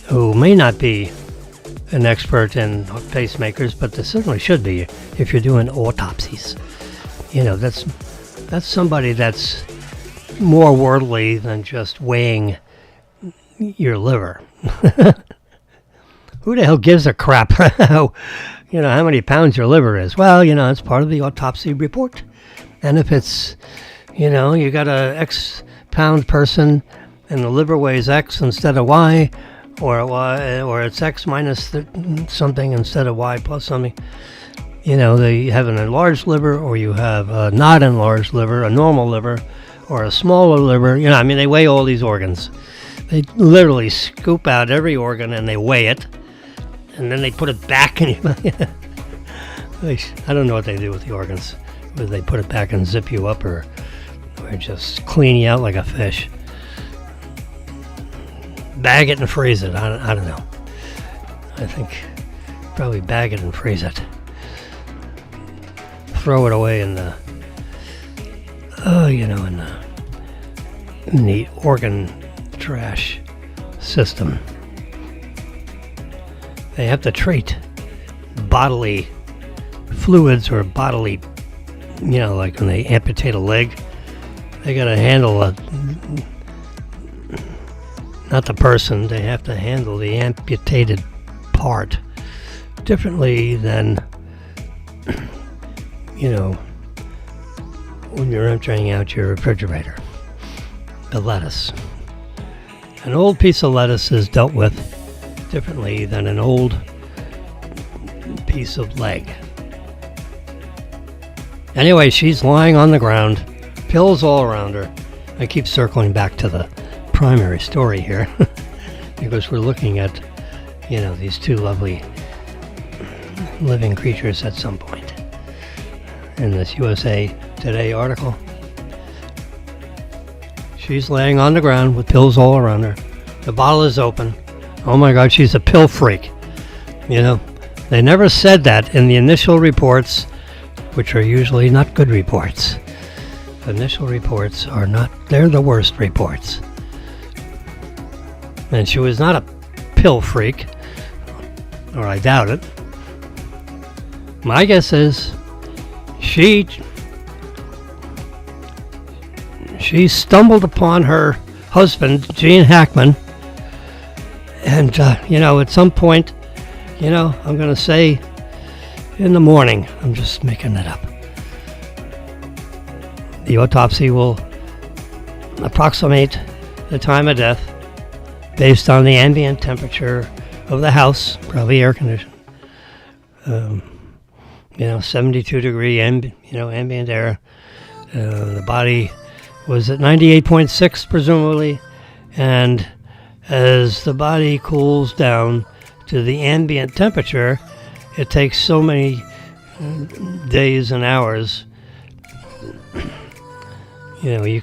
who may not be an expert in pacemakers, but they certainly should be if you're doing autopsies. That's somebody that's more worldly than just weighing your liver. Who the hell gives a crap how many pounds your liver is? Well, it's part of the autopsy report. And if it's, you got a X pound person and the liver weighs X instead of Y, or it's X minus something instead of Y plus something, they have an enlarged liver, or you have a not enlarged liver, a normal liver, or a smaller liver. They weigh all these organs. They literally scoop out every organ and they weigh it, and then they put it back in you. I don't know what they do with the organs. Whether they put it back and zip you up or just clean you out like a fish. Bag it and freeze it. I don't know. I think probably bag it and freeze it. Throw it away in the in the organ trash system. They have to treat bodily fluids or bodily, like when they amputate a leg, they got to handle not the person, they have to handle the amputated part differently than, when you're emptying out your refrigerator, the lettuce. An old piece of lettuce is dealt with differently than an old piece of leg. Anyway, she's lying on the ground, pills all around her. I keep circling back to the primary story here because we're looking at, these two lovely living creatures at some point in this USA Today article. She's laying on the ground with pills all around her. The bottle is open. Oh my God, she's a pill freak. They never said that in the initial reports, which are usually not good reports. Initial reports are not, they're the worst reports. And she was not a pill freak, or I doubt it. My guess is she stumbled upon her husband, Gene Hackman, and, at some point, I'm going to say in the morning, I'm just making it up. The autopsy will approximate the time of death based on the ambient temperature of the house, probably air conditioned. 72 degree ambient air. The body was at 98.6 presumably, and as the body cools down to the ambient temperature, it takes so many days and hours. You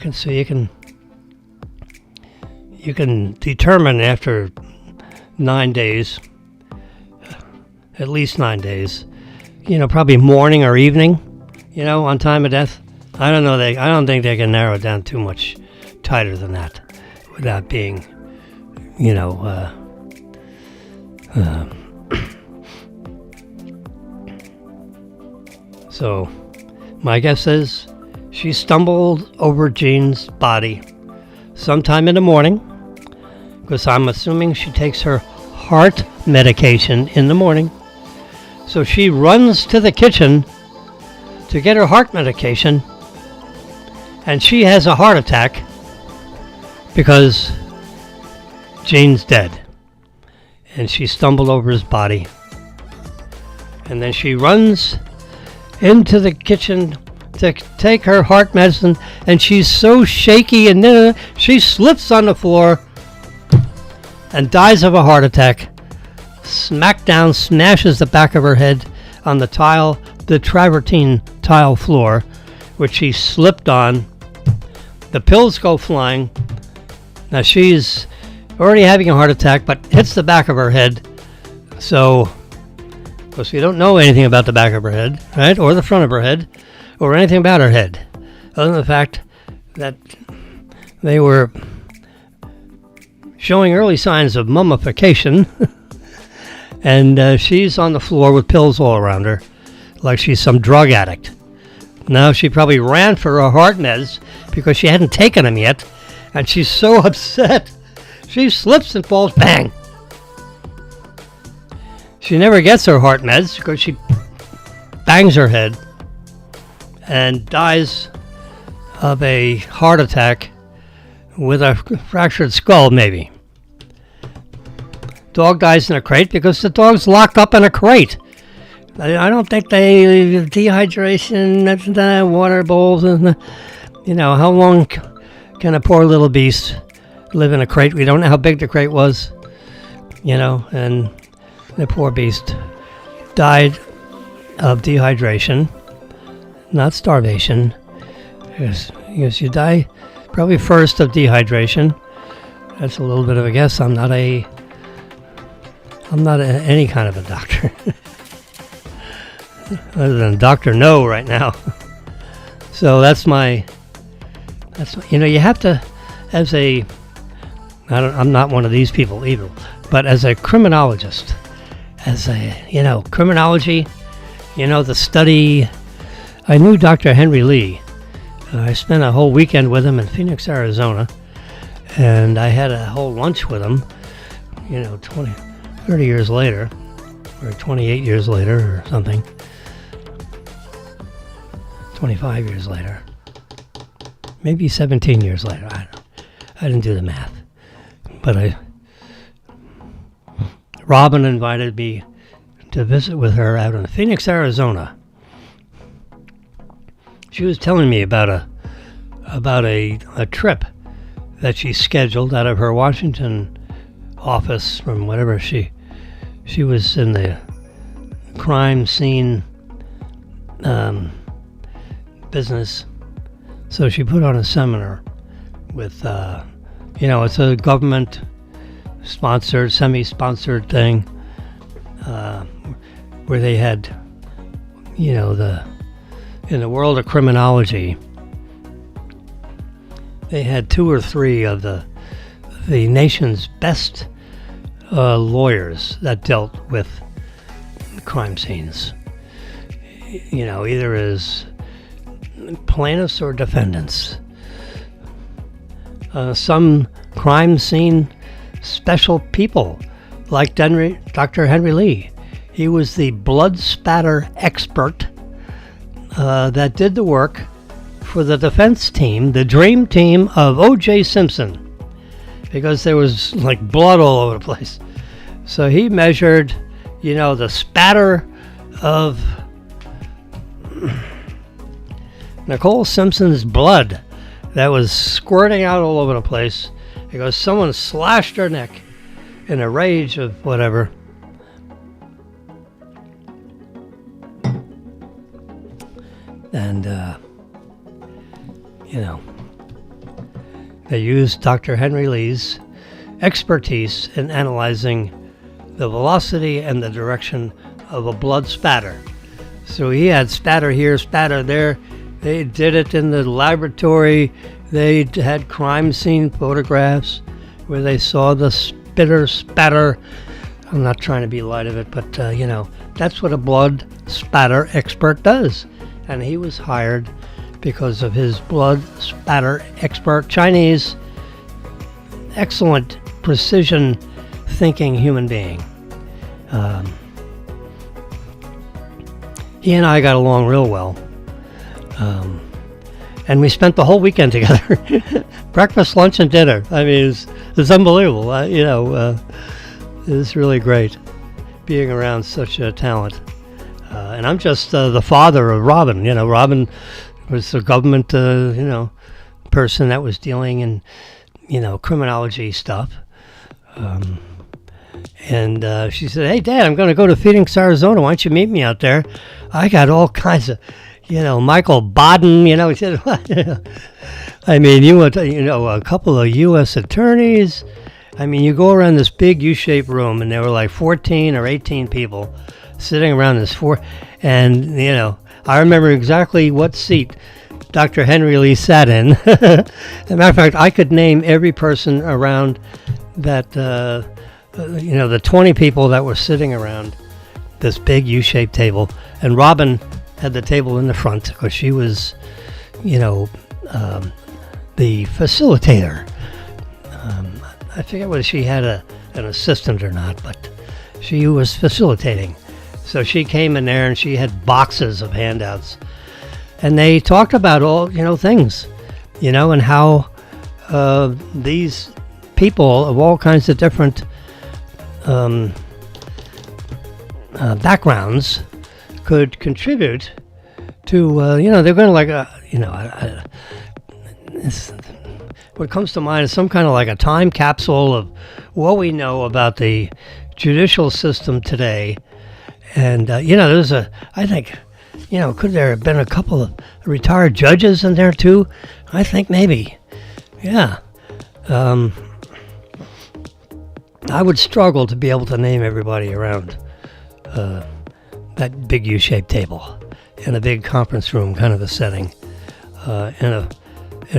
can determine after 9 days, at least 9 days, probably morning or evening, on time of death. I don't know. I don't think they can narrow it down too much tighter than that without being, So, my guess is she stumbled over Jean's body sometime in the morning, because I'm assuming she takes her heart medication in the morning. So she runs to the kitchen to get her heart medication, and she has a heart attack because Jean's dead. And she stumbled over his body. And then she runs into the kitchen to take her heart medicine, and she's so shaky and she slips on the floor and dies of a heart attack. Smack down, smashes the back of her head on the travertine tile floor, which she slipped on. The pills go flying. Now she's already having a heart attack, but hits the back of her head. So, of course, we don't know anything about the back of her head, right? Or the front of her head, or anything about her head, other than the fact that they were showing early signs of mummification. And she's on the floor with pills all around her, like she's some drug addict. Now she probably ran for her heart meds because she hadn't taken them yet, and she's so upset. She slips and falls, bang. She never gets her heart meds because she bangs her head and dies of a heart attack with a fractured skull, maybe. Dog dies in a crate because the dog's locked up in a crate. I don't think dehydration, water bowls, and how long can a poor little beast live in a crate? We don't know how big the crate was, and the poor beast died of dehydration, not starvation. Because you die probably first of dehydration. That's a little bit of a guess. I'm not any kind of a doctor. Other than Dr. No right now. So you have to, I'm not one of these people either, but as a criminologist, criminology, the study, I knew Dr. Henry Lee. I spent a whole weekend with him in Phoenix, Arizona, and I had a whole lunch with him, 30 years later, or 28 years later, or something. 25 years later. Maybe 17 years later. I don't know. I didn't do the math. But Robin invited me to visit with her out in Phoenix, Arizona. She was telling me about a trip that she scheduled out of her Washington office from whatever she was in the crime scene business. So she put on a seminar with, it's a government sponsored, semi-sponsored thing where they had, in the world of criminology, they had 2 or 3 of the nation's best lawyers that dealt with crime scenes. Either as plaintiffs or defendants. Some crime scene special people, like Dr. Henry Lee. He was the blood spatter expert that did the work for the defense team, the dream team of O.J. Simpson, because there was like blood all over the place. So he measured, the spatter of Nicole Simpson's blood that was squirting out all over the place because someone slashed her neck in a rage of whatever. And, they used Dr. Henry Lee's expertise in analyzing the velocity and the direction of a blood spatter. So he had spatter here, spatter there. They did it in the laboratory. They had crime scene photographs where they saw the spatter. I'm not trying to be light of it, but, that's what a blood spatter expert does. And he was hired because of his blood spatter expert, Chinese, excellent precision thinking human being. He and I got along real well. And we spent the whole weekend together. Breakfast, lunch, and dinner. I mean, it's unbelievable. It was really great being around such a talent. And I'm just the father of Robin. Robin was a government, person that was dealing in, criminology stuff. And she said, "Hey, Dad, I'm going to go to Phoenix, Arizona. Why don't you meet me out there? I got all kinds of, Michael Baden, he said, I mean, you went to, a couple of U.S. attorneys. I mean, you go around this big U-shaped room, and there were like 14 or 18 people sitting around this and, I remember exactly what seat Dr. Henry Lee sat in. As a matter of fact, I could name every person around that, the 20 people that were sitting around this big U-shaped table. And Robin had the table in the front because she was, the facilitator. I forget whether she had an assistant or not, but she was facilitating. So she came in there and she had boxes of handouts. And they talked about all, things, and how these people of all kinds of different backgrounds could contribute to, they're going to like, what comes to mind is some kind of like a time capsule of what we know about the judicial system today And, I think, could there have been a couple of retired judges in there too? I think maybe. Yeah. I would struggle to be able to name everybody around that big U-shaped table in a big conference room kind of a setting in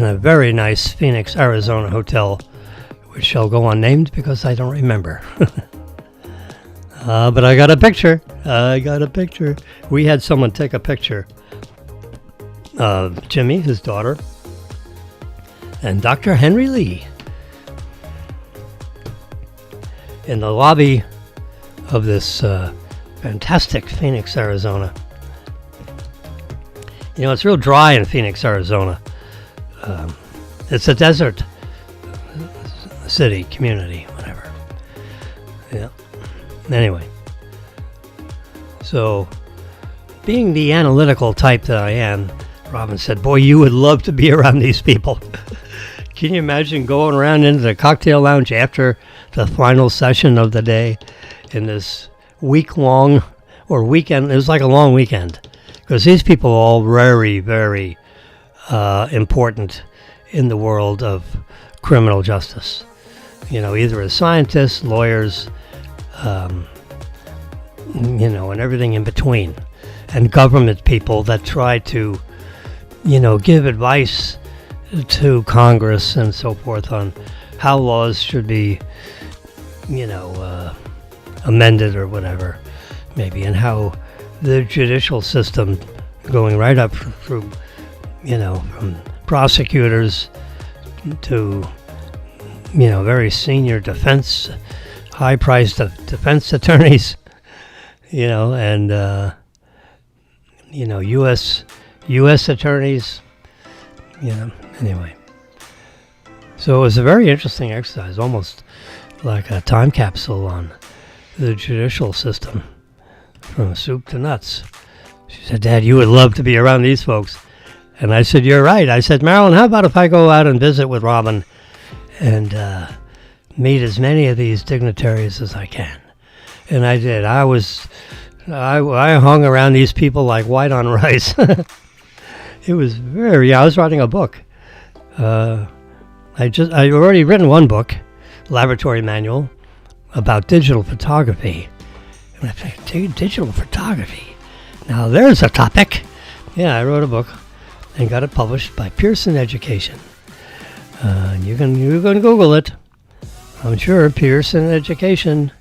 a very nice Phoenix, Arizona hotel, which shall go unnamed because I don't remember. But I got a picture. We had someone take a picture of Jimmy, his daughter, and Dr. Henry Lee in the lobby of this fantastic Phoenix, Arizona. It's real dry in Phoenix, Arizona. It's a desert city, community, whatever. Yeah. Anyway. So, being the analytical type that I am, Robin said, boy, you would love to be around these people. Can you imagine going around into the cocktail lounge after the final session of the day in this week-long or weekend? It was like a long weekend because these people are all very, very important in the world of criminal justice. Either as scientists, lawyers, and everything in between, and government people that try to, give advice to Congress and so forth on how laws should be, amended or whatever, maybe, and how the judicial system going right up through, from prosecutors to, very senior defense, high-priced defense attorneys, and, U.S. attorneys, anyway. So it was a very interesting exercise, almost like a time capsule on the judicial system from soup to nuts. She said, Dad, you would love to be around these folks. And I said, you're right. I said, Marilyn, how about if I go out and visit with Robin and meet as many of these dignitaries as I can? And I did. I hung around these people like white on rice. It was I was writing a book. I'd already written one book, Laboratory Manual, about digital photography. And I think, digital photography? Now there's a topic. Yeah, I wrote a book and got it published by Pearson Education. You can Google it. I'm sure, Pearson Education.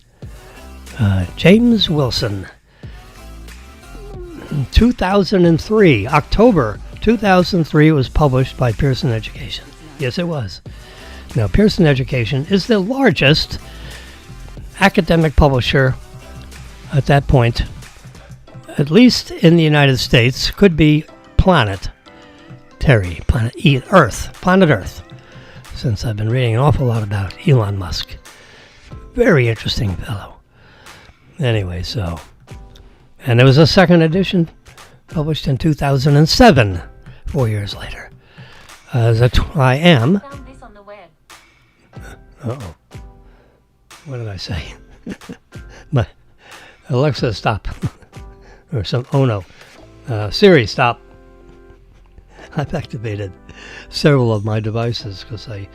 James Wilson. 2003, October 2003, it was published by Pearson Education. Yes, it was. Now, Pearson Education is the largest academic publisher at that point, at least in the United States, could be planet Earth, since I've been reading an awful lot about Elon Musk. Very interesting fellow. Anyway, and there was a second edition published in 2007, 4 years later. I am. Found this on the web. Uh-oh. What did I say? My Alexa, stop. Or oh no. Siri, stop. I've activated several of my devices because I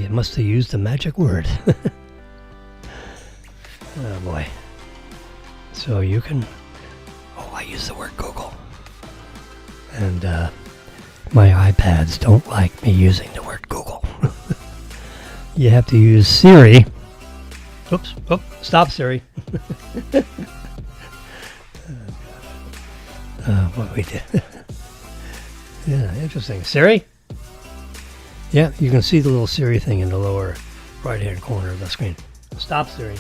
must have used the magic word. Oh boy. So you can... I use the word Google. And my iPads don't like me using the word Google. You have to use Siri. Oops. Oh, stop, Siri. What we did. Yeah, interesting. Siri? Yeah, you can see the little Siri thing in the lower right-hand corner of the screen. Stop, Siri.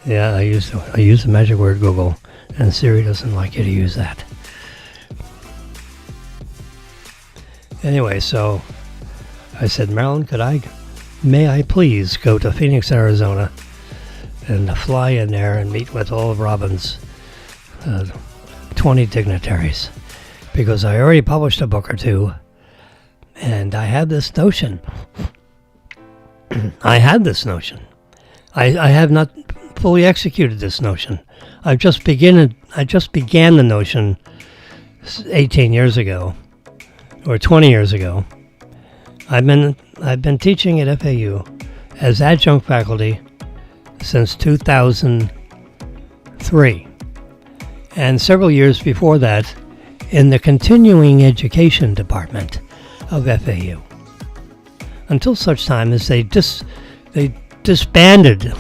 Yeah, I use the magic word Google, and Siri doesn't like you to use that. Anyway, so I said, Marilyn, may I please go to Phoenix, Arizona, and fly in there and meet with all of Robin's 20 dignitaries, because I already published a book or two, and I had this notion. I have not fully executed this notion. I just began the notion 18 years ago, or 20 years ago. I've been teaching at FAU as adjunct faculty since 2003, and several years before that in the continuing education department of FAU, until such time as they disbanded.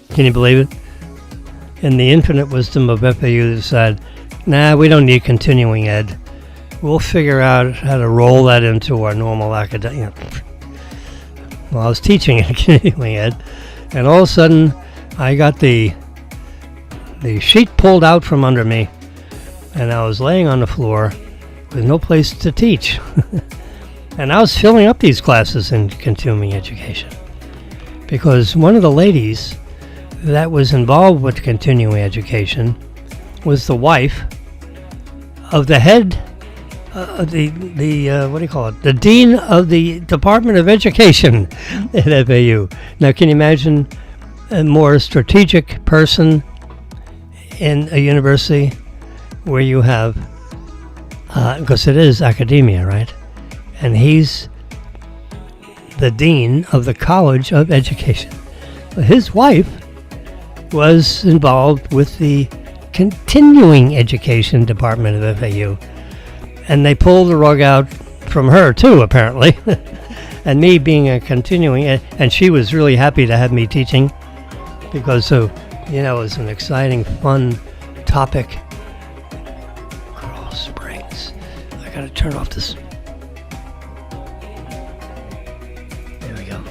Can you believe it? In the infinite wisdom of FAU, they decided, nah, we don't need continuing ed. We'll figure out how to roll that into our normal academic. Well, I was teaching in continuing ed, and all of a sudden, I got the sheet pulled out from under me, and I was laying on the floor with no place to teach. And I was filling up these classes in continuing education, because one of the ladies that was involved with continuing education was the wife of the head the dean of the Department of Education at FAU. Now, can you imagine a more strategic person in a university where you have, because it is academia, right? And he's the dean of the College of Education. His wife was involved with the continuing education department of FAU. And they pulled the rug out from her, too, apparently. And me being a continuing, and she was really happy to have me teaching because, it was an exciting, fun topic. Coral Springs. I gotta turn off this. There we go.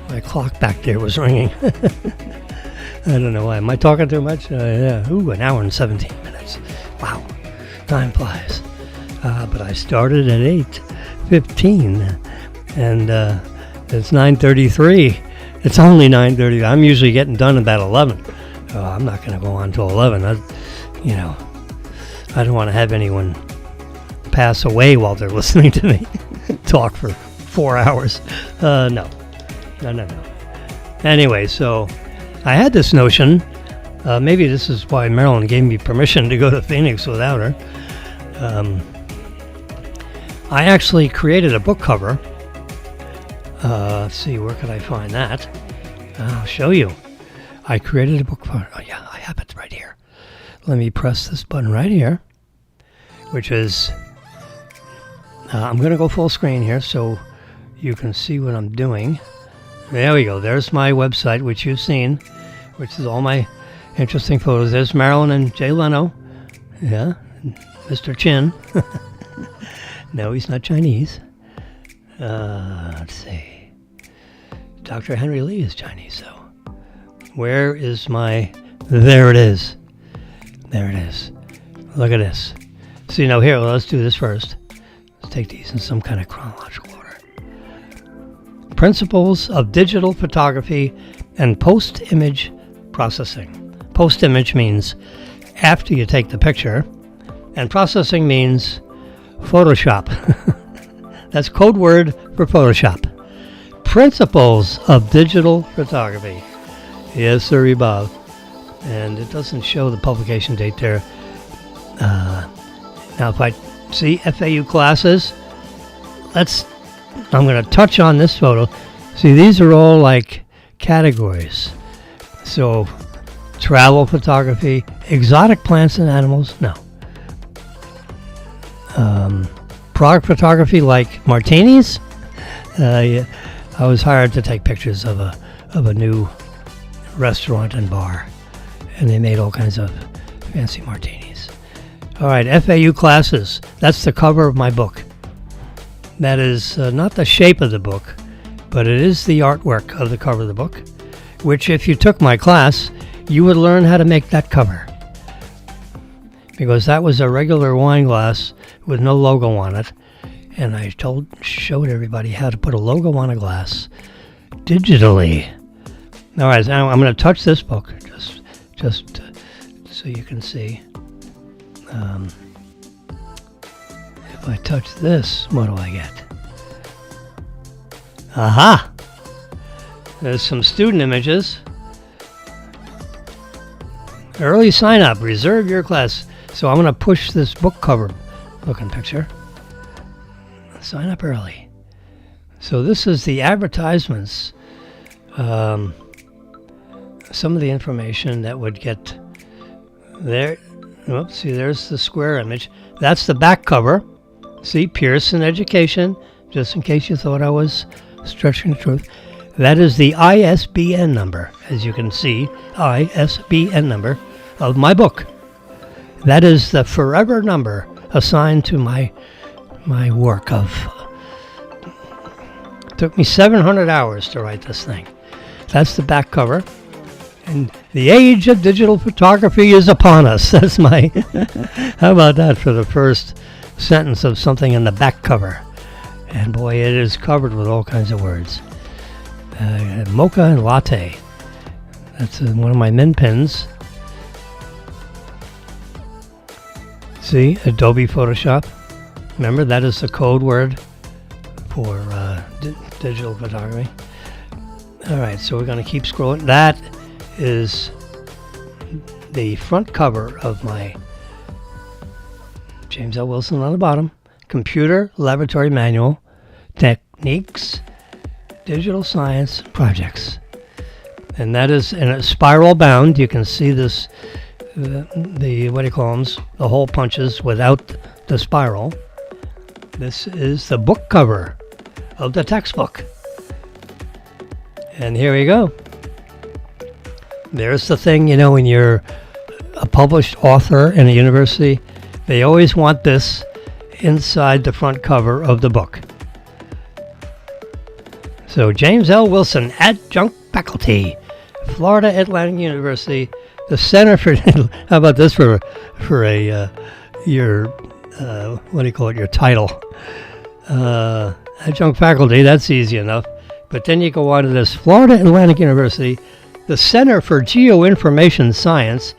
My clock back there was ringing. I don't know why. Am I talking too much? Yeah. Ooh, an hour and 17 minutes. Wow. Time flies. But I started at 8:15, and it's 9:33. It's only 9:30. I'm usually getting done about 11. I'm not going to go on till 11. I don't want to have anyone pass away while they're listening to me talk for 4 hours. No. Anyway, so I had this notion. Maybe this is why Marilyn gave me permission to go to Phoenix without her. I actually created a book cover. Let's see, where could I find that? I'll show you. I created a book cover. Oh, yeah, I have it right here. Let me press this button right here, which is, I'm going to go full screen here so you can see what I'm doing. There we go. There's my website, which you've seen, which is all my interesting photos. There's Marilyn and Jay Leno. Yeah, Mr. Chin. No, he's not Chinese. Let's see. Dr. Henry Lee is Chinese, though. Where is my... There it is. There it is. Look at this. So, here, let's do this first. Let's take these in some kind of chronological order. Principles of digital photography and post-image processing. Post-image means after you take the picture, and processing means Photoshop. That's code word for Photoshop. Principles of digital photography. Yes, sir, Bob. And it doesn't show the publication date there. Now, if I see FAU classes, I'm going to touch on this photo. See, these are all like categories. So, travel photography, exotic plants and animals, no. Product photography like martinis. I was hired to take pictures of a new restaurant and bar, and they made all kinds of fancy martinis. All right, FAU classes. That's the cover of my book. That is not the shape of the book, but it is the artwork of the cover of the book, which if you took my class, you would learn how to make that cover. Because that was a regular wine glass with no logo on it, and I showed everybody how to put a logo on a glass digitally. All right, now I'm going to touch this book just so you can see. If I touch this, what do I get? Aha! There's some student images. Early sign up. Reserve your class. So I'm going to push this book cover looking picture. Sign up early. So this is the advertisements. Some of the information that would get there. Oops, see, there's the square image. That's the back cover. See, Pearson Education, just in case you thought I was stretching the truth. That is the ISBN number, as you can see, ISBN number of my book. That is the forever number assigned to my work of. It took me 700 hours to write this thing. That's the back cover. And the age of digital photography is upon us. That's my. How about that for the first sentence of something in the back cover? And boy, it is covered with all kinds of words. Mocha and latte. That's one of my min pins. See, Adobe Photoshop. Remember, that is the code word for digital photography. All right, so we're going to keep scrolling. That is the front cover of my James L. Wilson on the bottom. Computer Laboratory Manual, Techniques, Digital Science Projects. And that is in a spiral bound. You can see this, the what do you call them? The hole punches without the spiral. This is the book cover of the textbook. And here we go. There's the thing, you know, when you're a published author in a university, they always want this inside the front cover of the book. So James L. Wilson, adjunct faculty, Florida Atlantic University, the Center for. How about this for your what do you call it? Your title, adjunct faculty. That's easy enough. But then you go on to this Florida Atlantic University, the Center for Geoinformation Science,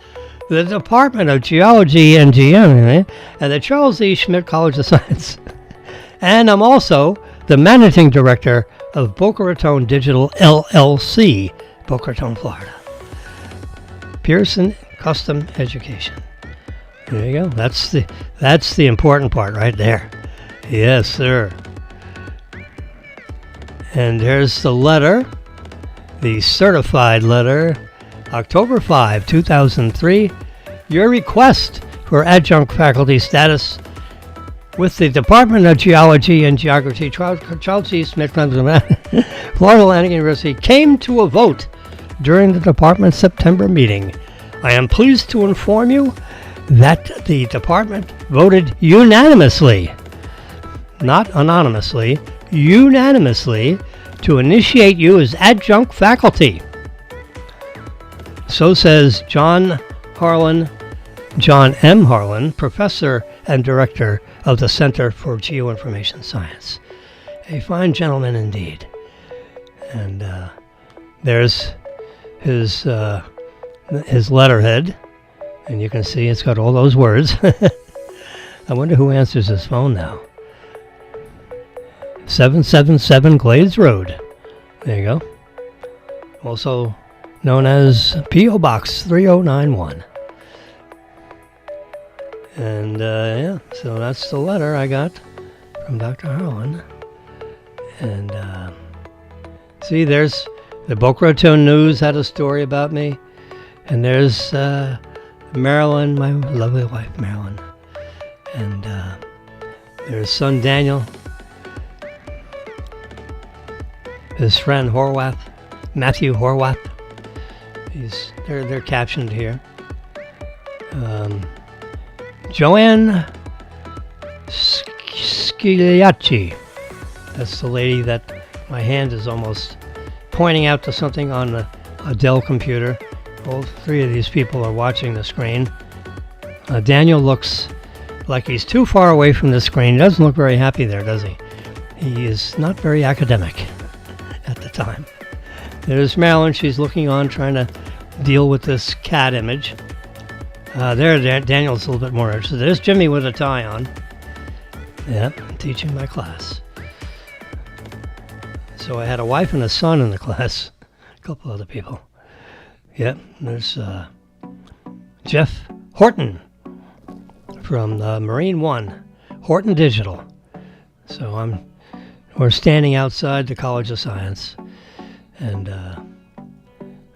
the Department of Geology and Geometry, and the Charles E. Schmidt College of Science. And I'm also the Managing Director of Boca Raton Digital LLC, Boca Raton, Florida. Pearson Custom Education. There you go. That's the important part right there. Yes, sir. And there's the letter, the certified letter, October 5, 2003. Your request for adjunct faculty status with the Department of Geology and Geography, Charles E. Smith, Florida Atlantic University, came to a vote during the department's September meeting. I am pleased to inform you that the department voted unanimously, not anonymously, unanimously, to initiate you as adjunct faculty. So says John M. Harlan, professor and director of the Center for Geoinformation Science. A fine gentleman indeed. And there's his letterhead, and you can see it's got all those words. I wonder who answers his phone now. 777 Glades Road. There you go. Also known as P.O. Box 3091. And yeah, so that's the letter I got from Dr. Harlan. And see, there's the Boca Raton News had a story about me. And there's Marilyn, my lovely wife Marilyn. And there's son Daniel. His friend Horwath, Matthew Horwath. They're captioned here. Joanne Scagliacci. That's the lady that my hand is almost pointing out to something on a Dell computer. All three of these people are watching the screen. Daniel looks like he's too far away from the screen. He doesn't look very happy there, does he? He is not very academic at the time. There's Marilyn. She's looking on, trying to deal with this cat image. Daniel's a little bit more interested. There's Jimmy with a tie on. Yeah, teaching my class. So I had a wife and a son in the class. A couple other people. Yeah, there's Jeff Horton from Marine One, Horton Digital. So we're standing outside the College of Science, and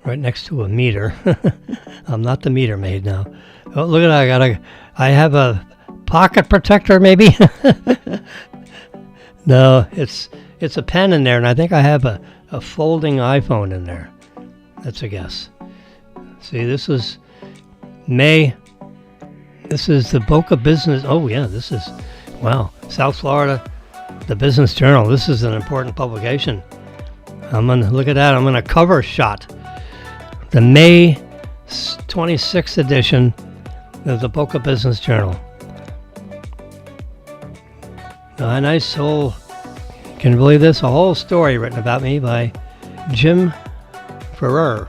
right next to a meter. I'm not the meter maid now. Oh, look at that! I have a pocket protector, maybe. No, it's a pen in there, and I think I have a folding iPhone in there. That's a guess. See, this is May. This is the Boca Business. Oh yeah, this is, wow, South Florida, the Business Journal. This is an important publication. I'm gonna look at that. I'm gonna cover shot the May 26th edition of the Boca Business Journal. A nice whole, can you believe this? A whole story written about me by Jim Freer.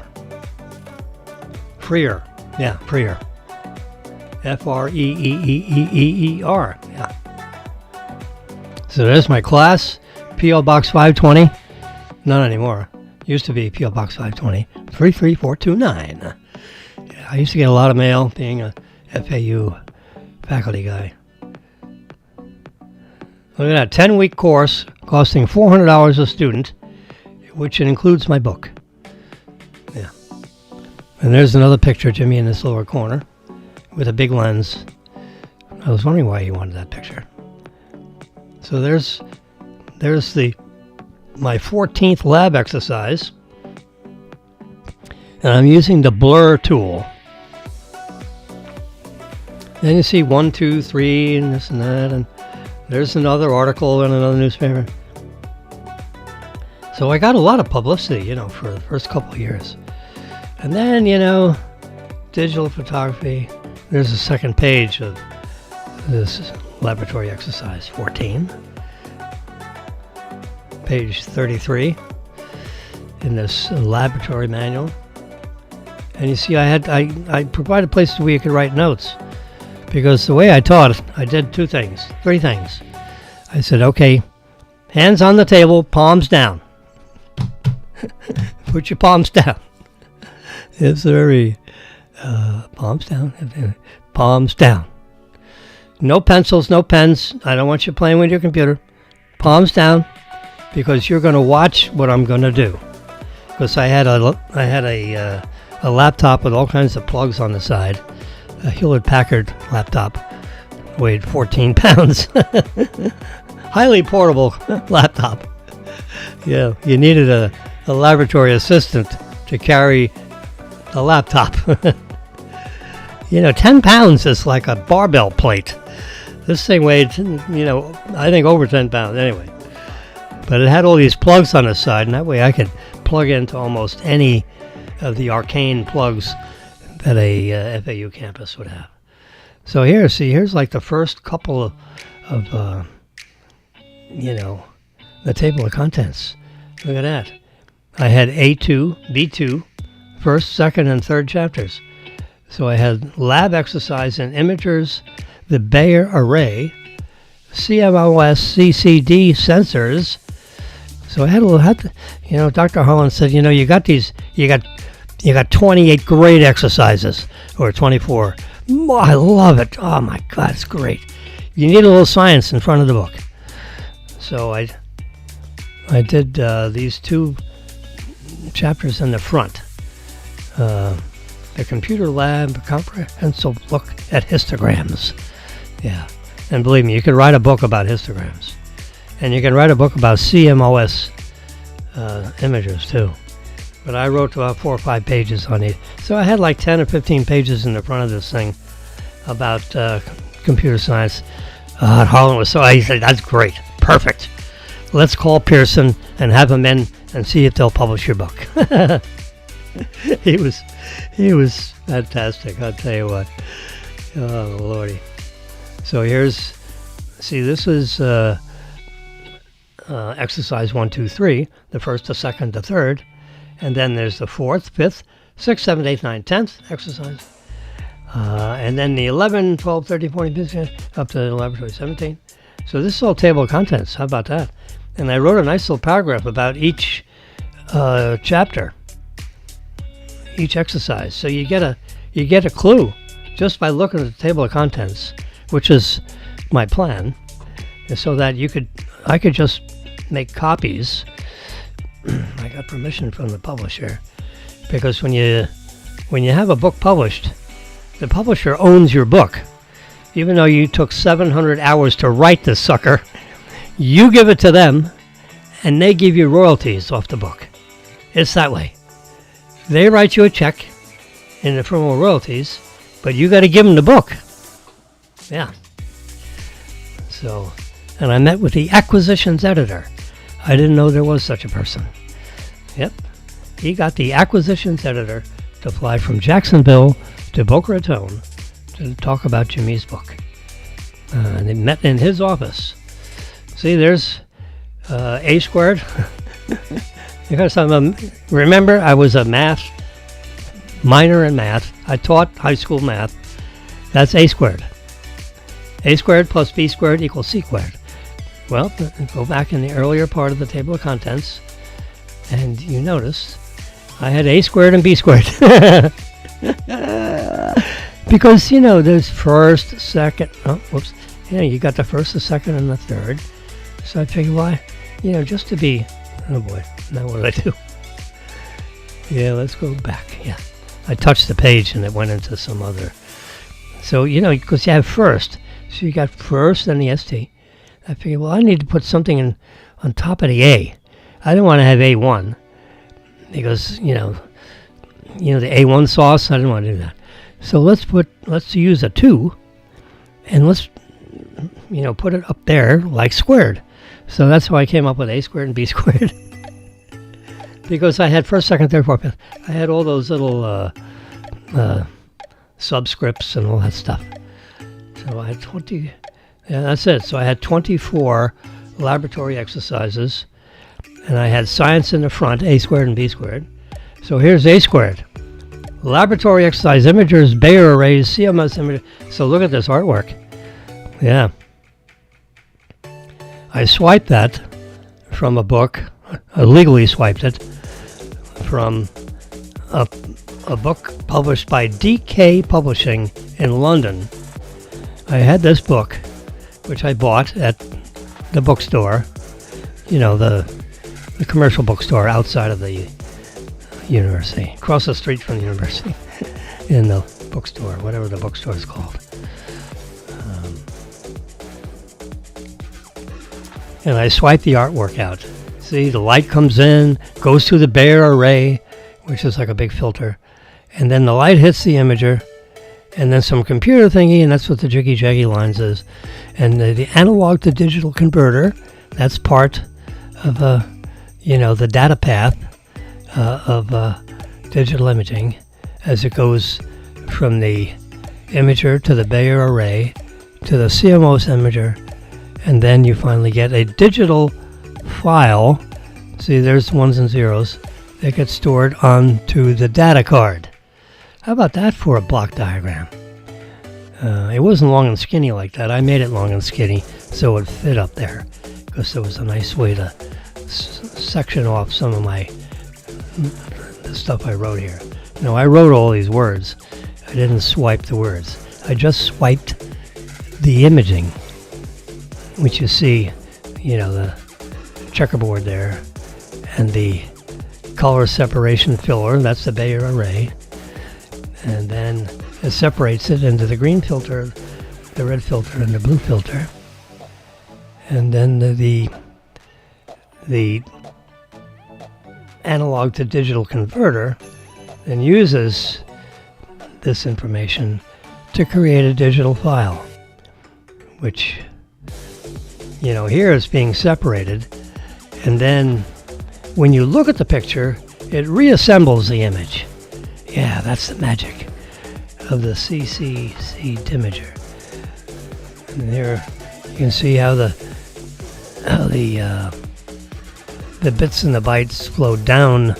Freer. Freer. Yeah. So there's my class, P.O. Box 520. Not anymore. Used to be P.O. Box 520, 33429. Yeah, I used to get a lot of mail being a FAU faculty guy. Look at that, 10-week course costing $400 a student, which includes my book. Yeah. And there's another picture of Jimmy in this lower corner with a big lens. I was wondering why he wanted that picture. So there's my 14th lab exercise, and I'm using the blur tool. And you see 1, 2, 3, and this and that, and there's another article in another newspaper. So I got a lot of publicity, for the first couple of years. And then, digital photography. There's a second page of this laboratory exercise 14. Page 33 in this laboratory manual. And you see, I provided places where you could write notes. Because the way I taught, I did three things. I said, okay, hands on the table, palms down. Put your palms down. It's very, palms down. No pencils, no pens. I don't want you playing with your computer. Palms down, because you're going to watch what I'm going to do. Because I had a laptop with all kinds of plugs on the side. A Hewlett-Packard laptop, weighed 14 pounds. Highly portable laptop. Yeah, you needed a laboratory assistant to carry a laptop. 10 pounds is like a barbell plate. This thing weighed, I think over 10 pounds anyway. But it had all these plugs on the side, and that way I could plug into almost any of the arcane plugs that a FAU campus would have. So here's like the first couple of the table of contents. Look at that. I had A2, B2, first, second, and third chapters. So I had lab exercise and imagers, the Bayer array, CMOS CCD sensors. So I had Dr. Holland said, you got 28 great exercises, or 24. Oh, I love it. Oh my God, it's great. You need a little science in front of the book. So I did these two chapters in the front. The computer lab, comprehensive look at histograms. Yeah, and believe me, you can write a book about histograms. And you can write a book about CMOS images too. But I wrote about 4 or 5 pages on it. So I had like 10 or 15 pages in the front of this thing about computer science. Harlan was I said, that's great. Perfect. Let's call Pearson and have him in and see if they'll publish your book. He was fantastic, I'll tell you what. Oh, Lordy. So this is exercise 1, 2, 3, the first, the second, the third. And then there's the 4th, 5th, 6th, 7th, 8th, 9th, 10th exercise. And then the 11, 12, 13, 14, 15, up to the laboratory 17. So this is all table of contents. How about that? And I wrote a nice little paragraph about each chapter, each exercise. So you get a clue just by looking at the table of contents, which is my plan, so that I could just make copies. I got permission from the publisher, because when you have a book published, the publisher owns your book. Even though you took 700 hours to write this sucker, you give it to them, and they give you royalties off the book. It's that way. They write you a check in the form of royalties, but you got to give them the book. Yeah. So, and I met with the acquisitions editor. I didn't know there was such a person. Yep. He got the acquisitions editor to fly from Jacksonville to Boca Raton to talk about Jimmy's book. And they met in his office. See, there's A squared. Because remember, I was a math minor in math. I taught high school math. That's A squared. A squared plus B squared equals C squared. Well, go back in the earlier part of the table of contents, and you notice I had A squared and B squared. Because, there's first, second, you got the first, the second, and the third. So I figured, why? Just to be, oh boy, now what did I do? Yeah, let's go back, yeah. I touched the page and it went into some other. So, because you have first. So you got first and the ST. I figured, I need to put something on top of the A. I didn't want to have A1 because, the A1 sauce, I didn't want to do that. So let's use a 2 and let's, put it up there like squared. So that's how I came up with A squared and B squared. Because I had first, second, third, fourth, fifth. I had all those little subscripts and all that stuff. So I had 20, yeah, that's it. So I had 24 laboratory exercises, and I had science in the front, A squared and B squared. So here's A squared. Laboratory exercise imagers, Bayer arrays, CMS imagers. So look at this artwork. Yeah. I swiped that from a book. I legally swiped it from a book published by DK Publishing in London. I had this book, which I bought at the bookstore, the commercial bookstore outside of the university, across the street from the university, in the bookstore, whatever the bookstore is called. And I swiped the artwork out. See, the light comes in, goes through the Bayer array, which is like a big filter, and then the light hits the imager, and then some computer thingy, and that's what the jiggy-jaggy lines is. And the analog to digital converter, that's part of, the data path of digital imaging as it goes from the imager to the Bayer array to the CMOS imager, and then you finally get a digital file. See, there's ones and zeros that get stored onto the data card. How about that for a block diagram? It wasn't long and skinny like that. I made it long and skinny so it would fit up there, because there was a nice way to section off some of the stuff I wrote here. I wrote all these words. I didn't swipe the words. I just swiped the imaging, which you see, the checkerboard there, and the color separation filler, that's the Bayer array, and then it separates it into the green filter, the red filter, and the blue filter, and then the analog to digital converter then uses this information to create a digital file, which here it's being separated, and then when you look at the picture, it reassembles the image. Yeah, that's the magic of the CCC imager. And there you can see how the bits and the bytes flow down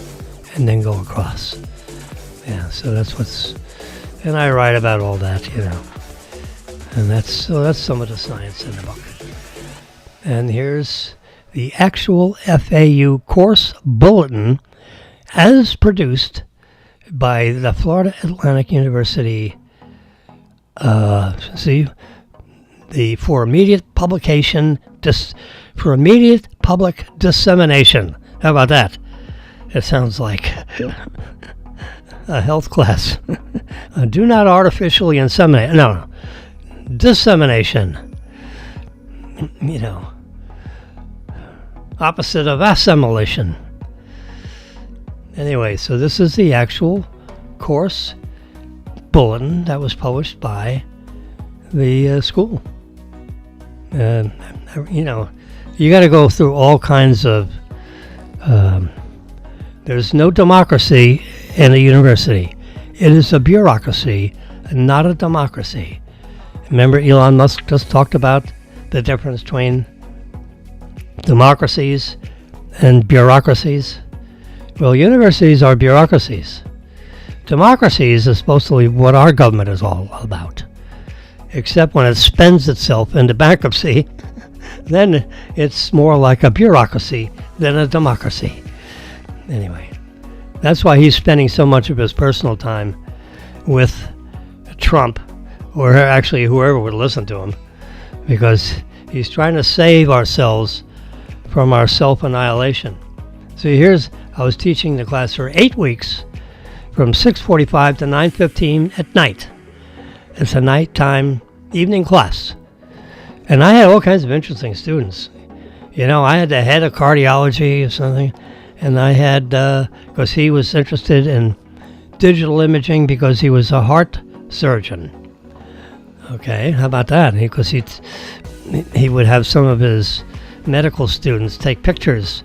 and then go across. Yeah, so that's and I write about all that, and that's some of the science in the book. And here's the actual FAU course bulletin as produced by the Florida Atlantic University for immediate publication, for immediate public dissemination. How about that? It sounds like a health class. Do not artificially inseminate. No. Dissemination. Opposite of assimilation. Anyway, so this is the actual course bulletin that was published by the school. You got to go through all kinds of... there's no democracy in a university. It is a bureaucracy, not a democracy. Remember, Elon Musk just talked about the difference between democracies and bureaucracies. Well, universities are bureaucracies. Democracies is supposed to be what our government is all about. Except when it spends itself into bankruptcy, then it's more like a bureaucracy than a democracy. Anyway, that's why he's spending so much of his personal time with Trump, or actually whoever would listen to him, because he's trying to save ourselves from our self-annihilation. So I was teaching the class for 8 weeks, from 6:45 to 9:15 at night. It's a nighttime evening class. And I had all kinds of interesting students. I had the head of cardiology or something, and I had, because he was interested in digital imaging because he was a heart surgeon. Okay, how about that? Because he would have some of his medical students take pictures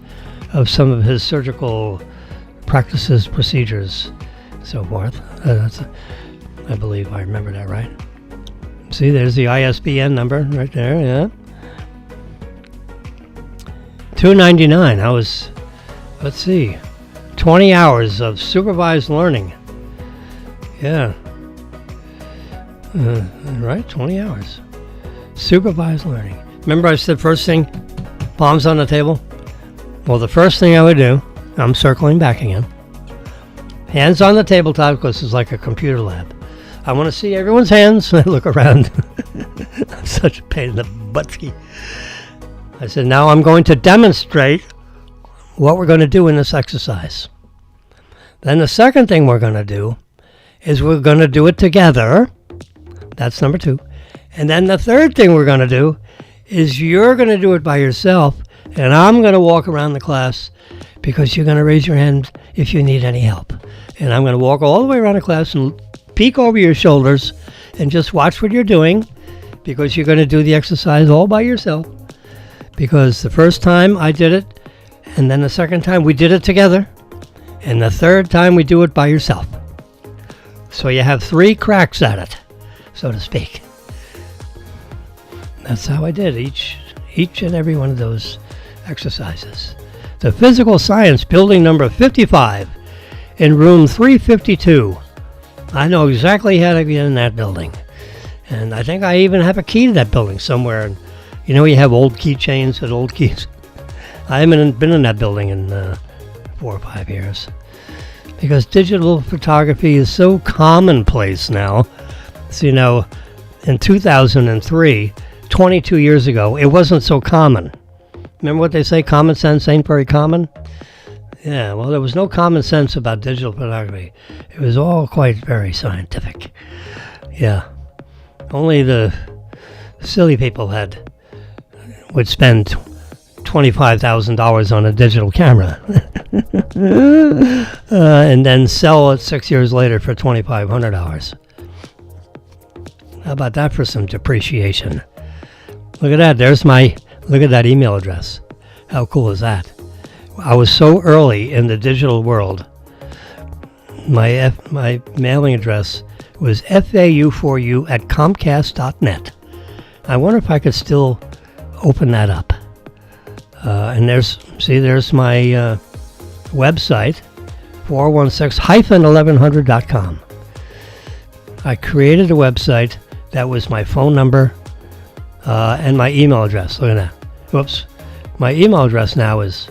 of some of his surgical practices, procedures, so forth. I believe I remember that right. See, there's the ISBN number right there, yeah. $2.99. I was, 20 hours of supervised learning. Yeah. Right, 20 hours. Supervised learning. Remember I said first thing, palms on the table? Well, the first thing I would do, I'm circling back again. Hands on the tabletop, because it's like a computer lab. I want to see everyone's hands. I look around. I'm such a pain in the butt. I said, now I'm going to demonstrate what we're going to do in this exercise. Then the second thing we're going to do is we're going to do it together. That's number 2. And then the third thing we're going to do is you're going to do it by yourself, and I'm going to walk around the class because you're going to raise your hand if you need any help. And I'm going to walk all the way around the class and peek over your shoulders and just watch what you're doing, because you're going to do the exercise all by yourself. Because the first time I did it, and then the second time we did it together, and the third time we do it by yourself. So you have 3 cracks at it, so to speak. That's how I did each and every one of those exercises. The physical science building number 55 in room 352. I know exactly how to get in that building. And I think I even have a key to that building somewhere. And you have old keychains with old keys. I haven't been in that building in 4 or 5 years. Because digital photography is so commonplace now. So, in 2003, 22 years ago, it wasn't so common. Remember what they say, common sense ain't very common? Yeah, well, there was no common sense about digital photography. It was all quite very scientific. Yeah. Only the silly people would spend $25,000 on a digital camera and then sell it 6 years later for $2,500. How about that for some depreciation? Look at that. Look at that email address. How cool is that? I was so early in the digital world. My mailing address was fau4u@comcast.net. I wonder if I could still open that up. And there's my website, 416-1100.com. I created a website that was my phone number and my email address. Look at that. Whoops. My email address now is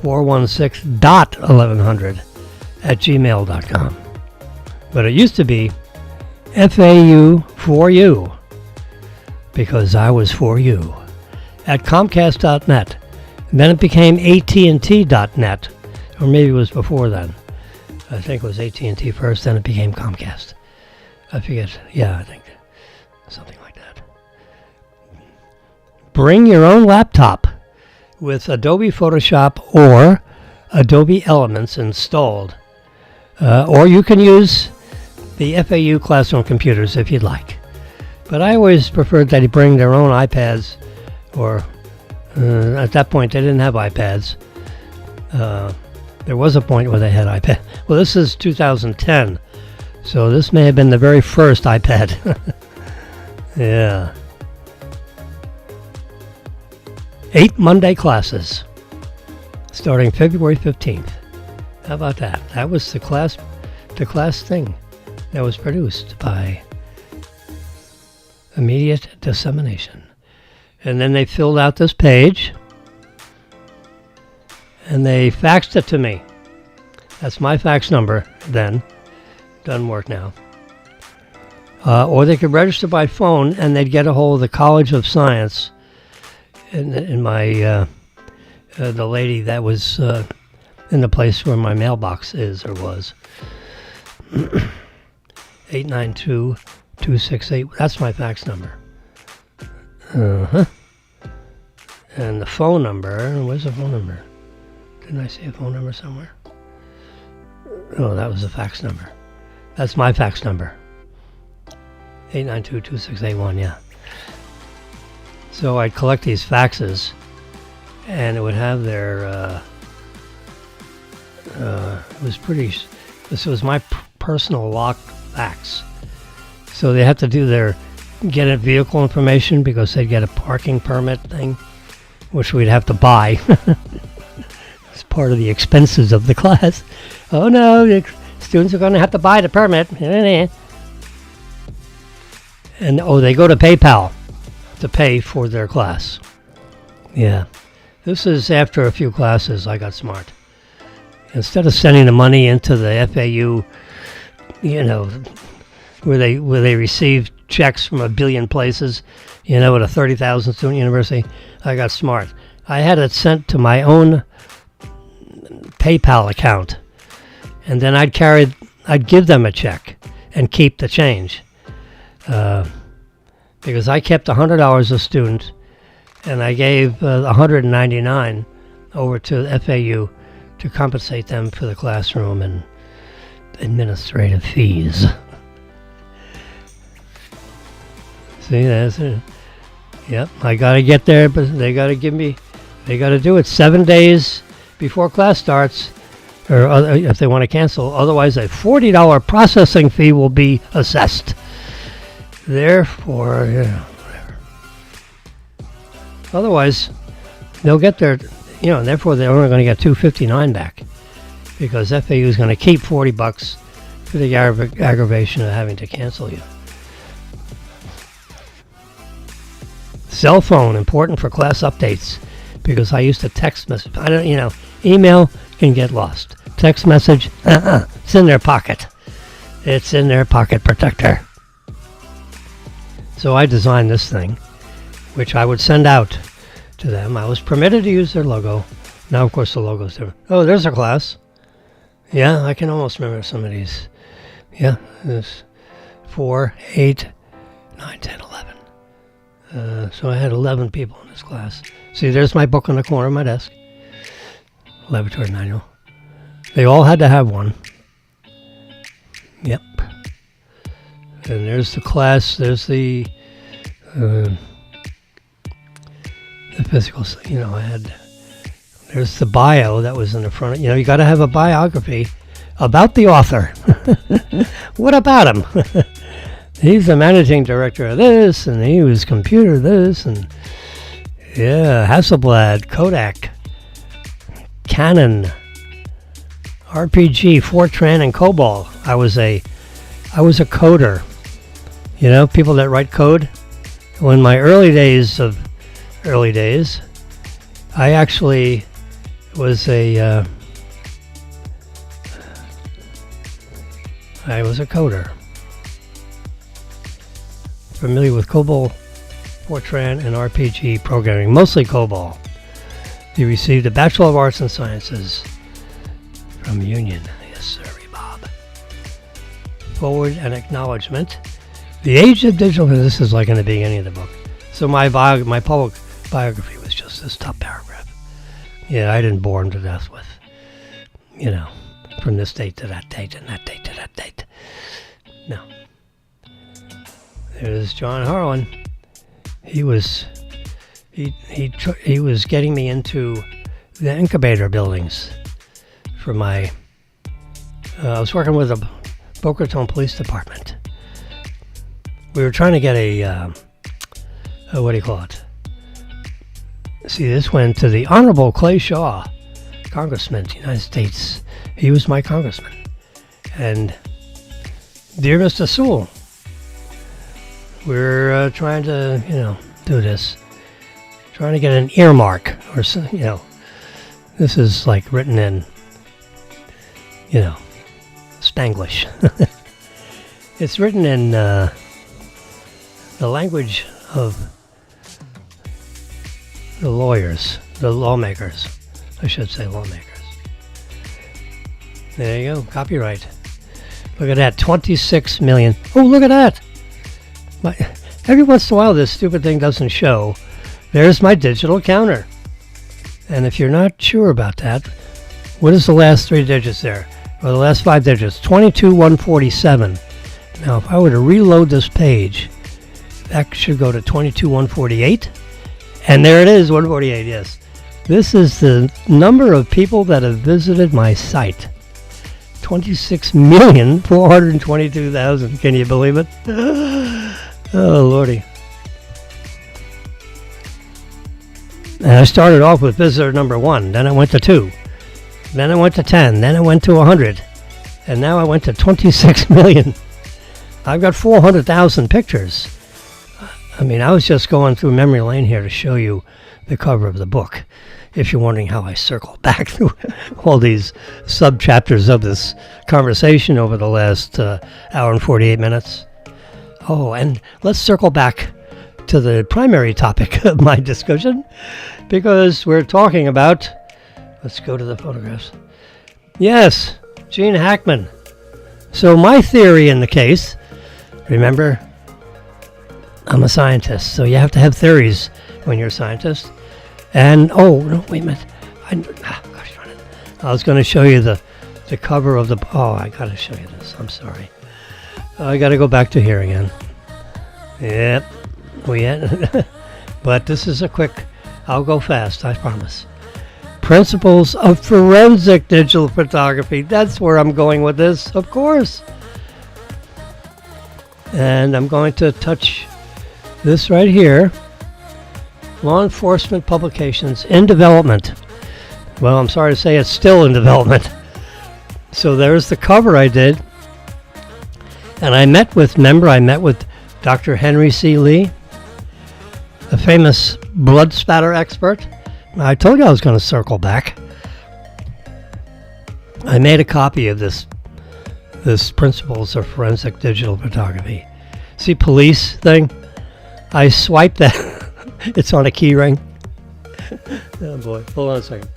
416.1100@gmail.com. But it used to be FAU4U for you, because I was for you, at Comcast.net. And then it became AT&T.net, or maybe it was before then. I think it was AT&T first, then it became Comcast. I forget. Yeah, I think something like that. Bring your own laptop with Adobe Photoshop or Adobe Elements installed. Or you can use the FAU classroom computers if you'd like. But I always preferred that you bring their own iPads, or at that point they didn't have iPads. There was a point where they had iPad. Well, this is 2010, so this may have been the very first iPad. Yeah. 8 Monday classes, starting February 15th. How about that? That was the class thing that was produced by Immediate Dissemination. And then they filled out this page, and they faxed it to me. That's my fax number then. Doesn't work now. Or they could register by phone, and they'd get a hold of the College of Science. In my the lady that was in the place where my mailbox is or was. 892-268. That's my fax number. And the phone number. Where's the phone number? Didn't I see a phone number somewhere? Oh, that was the fax number. That's my fax number. 892-2681, yeah. So I'd collect these faxes, and it would have their, this was my personal lock fax. So they had to do get a vehicle information because they'd get a parking permit thing, which we'd have to buy. It's part of the expenses of the class. Oh no, the students are going to have to buy the permit. And they go to PayPal to pay for their class. Yeah. This is after a few classes I got smart. Instead of sending the money into the FAU, where they receive checks from a billion places, at a 30,000 student university, I got smart. I had it sent to my own PayPal account, and then I'd give them a check and keep the change. Because I kept $100 a student, and I gave $199 over to the FAU to compensate them for the classroom and administrative fees. See, that's it. Yep, I got to get there, but they got to do it 7 days before class starts, or if they want to cancel. Otherwise, a $40 processing fee will be assessed. Therefore, whatever. Otherwise, they'll get their, and therefore they're only going to get $259 back, because FAU is going to keep $40 for the aggravation of having to cancel you. Cell phone, important for class updates, because I used to text message. Email can get lost. Text message, it's in their pocket. It's in their pocket protector. So I designed this thing, which I would send out to them. I was permitted to use their logo. Now, of course, the logo's different. Oh, there's a class. Yeah, I can almost remember some of these. Yeah, there's 4, 8, 9, 10, 11. So I had 11 people in this class. See, there's my book on the corner of my desk. Laboratory manual. They all had to have one. Yep. And there's the class. There's the physical. There's the bio that was in the front. You got to have a biography about the author. What about him? He's the managing director of this, and he was computer this, and Hasselblad, Kodak, Canon, RPG, Fortran, and COBOL. I was a coder. People that write code. Well, in my early days, I actually was I was a coder. familiar with COBOL, Fortran, and RPG programming, mostly COBOL. He received a Bachelor of Arts in Sciences from Union. Yes, sir, Bob. Forward and acknowledgement. The age of digital, this is like in the beginning of the book. So my public biography was just this top paragraph. Yeah, I didn't bore him to death with, from this date to that date and that date to that date. No. There's John Harlan. He was getting me into the incubator buildings for my. I was working with the Boca Raton Police Department. We were trying to get a what do you call it? See, this went to the Honorable Clay Shaw, Congressman of the United States. He was my congressman. And dear Mr. Sewell, we're trying to, do this. Trying to get an earmark or, this is like written in, Spanglish. It's written in the language of the lawyers, the lawmakers. I should say lawmakers. There you go, copyright. Look at that, 26 million. Oh, look at that. Every once in a while this stupid thing doesn't show. There's my digital counter. And if you're not sure about that, what is the last 3 digits there? Or the last 5 digits? 22147. Now, if I were to reload this page, that should go to 22148. And there it is, 148, yes. This is the number of people that have visited my site. 26,422,000. Can you believe it? Oh, Lordy. And I started off with visitor number 1. Then I went to 2. Then I went to 10. Then I went to 100. And now I went to 26 million. I've got 400,000 pictures. I mean, I was just going through memory lane here to show you the cover of the book. If you're wondering how I circled back through all these sub-chapters of this conversation over the last hour and 48 minutes. Oh, and let's circle back to the primary topic of my discussion, because we're talking about, let's go to the photographs. Yes, Gene Hackman. So my theory in the case, remember, I'm a scientist, so you have to have theories when you're a scientist. And, oh, no, wait a minute. I was going to show you the cover of the, I got to show you this. I'm sorry. I got to go back to here again. Yep. But this is a quick, I'll go fast, I promise. Principles of forensic digital photography. That's where I'm going with this, of course. And I'm going to touch this right here. Law enforcement publications in development. Well, I'm sorry to say it's still in development. So there's the cover I did. And I met with Dr. Henry C. Lee, a famous blood spatter expert. I told you I was going to circle back. I made a copy of this Principles of Forensic Digital Photography. See, police thing? I swiped that. It's on a key ring. Oh boy, hold on a second.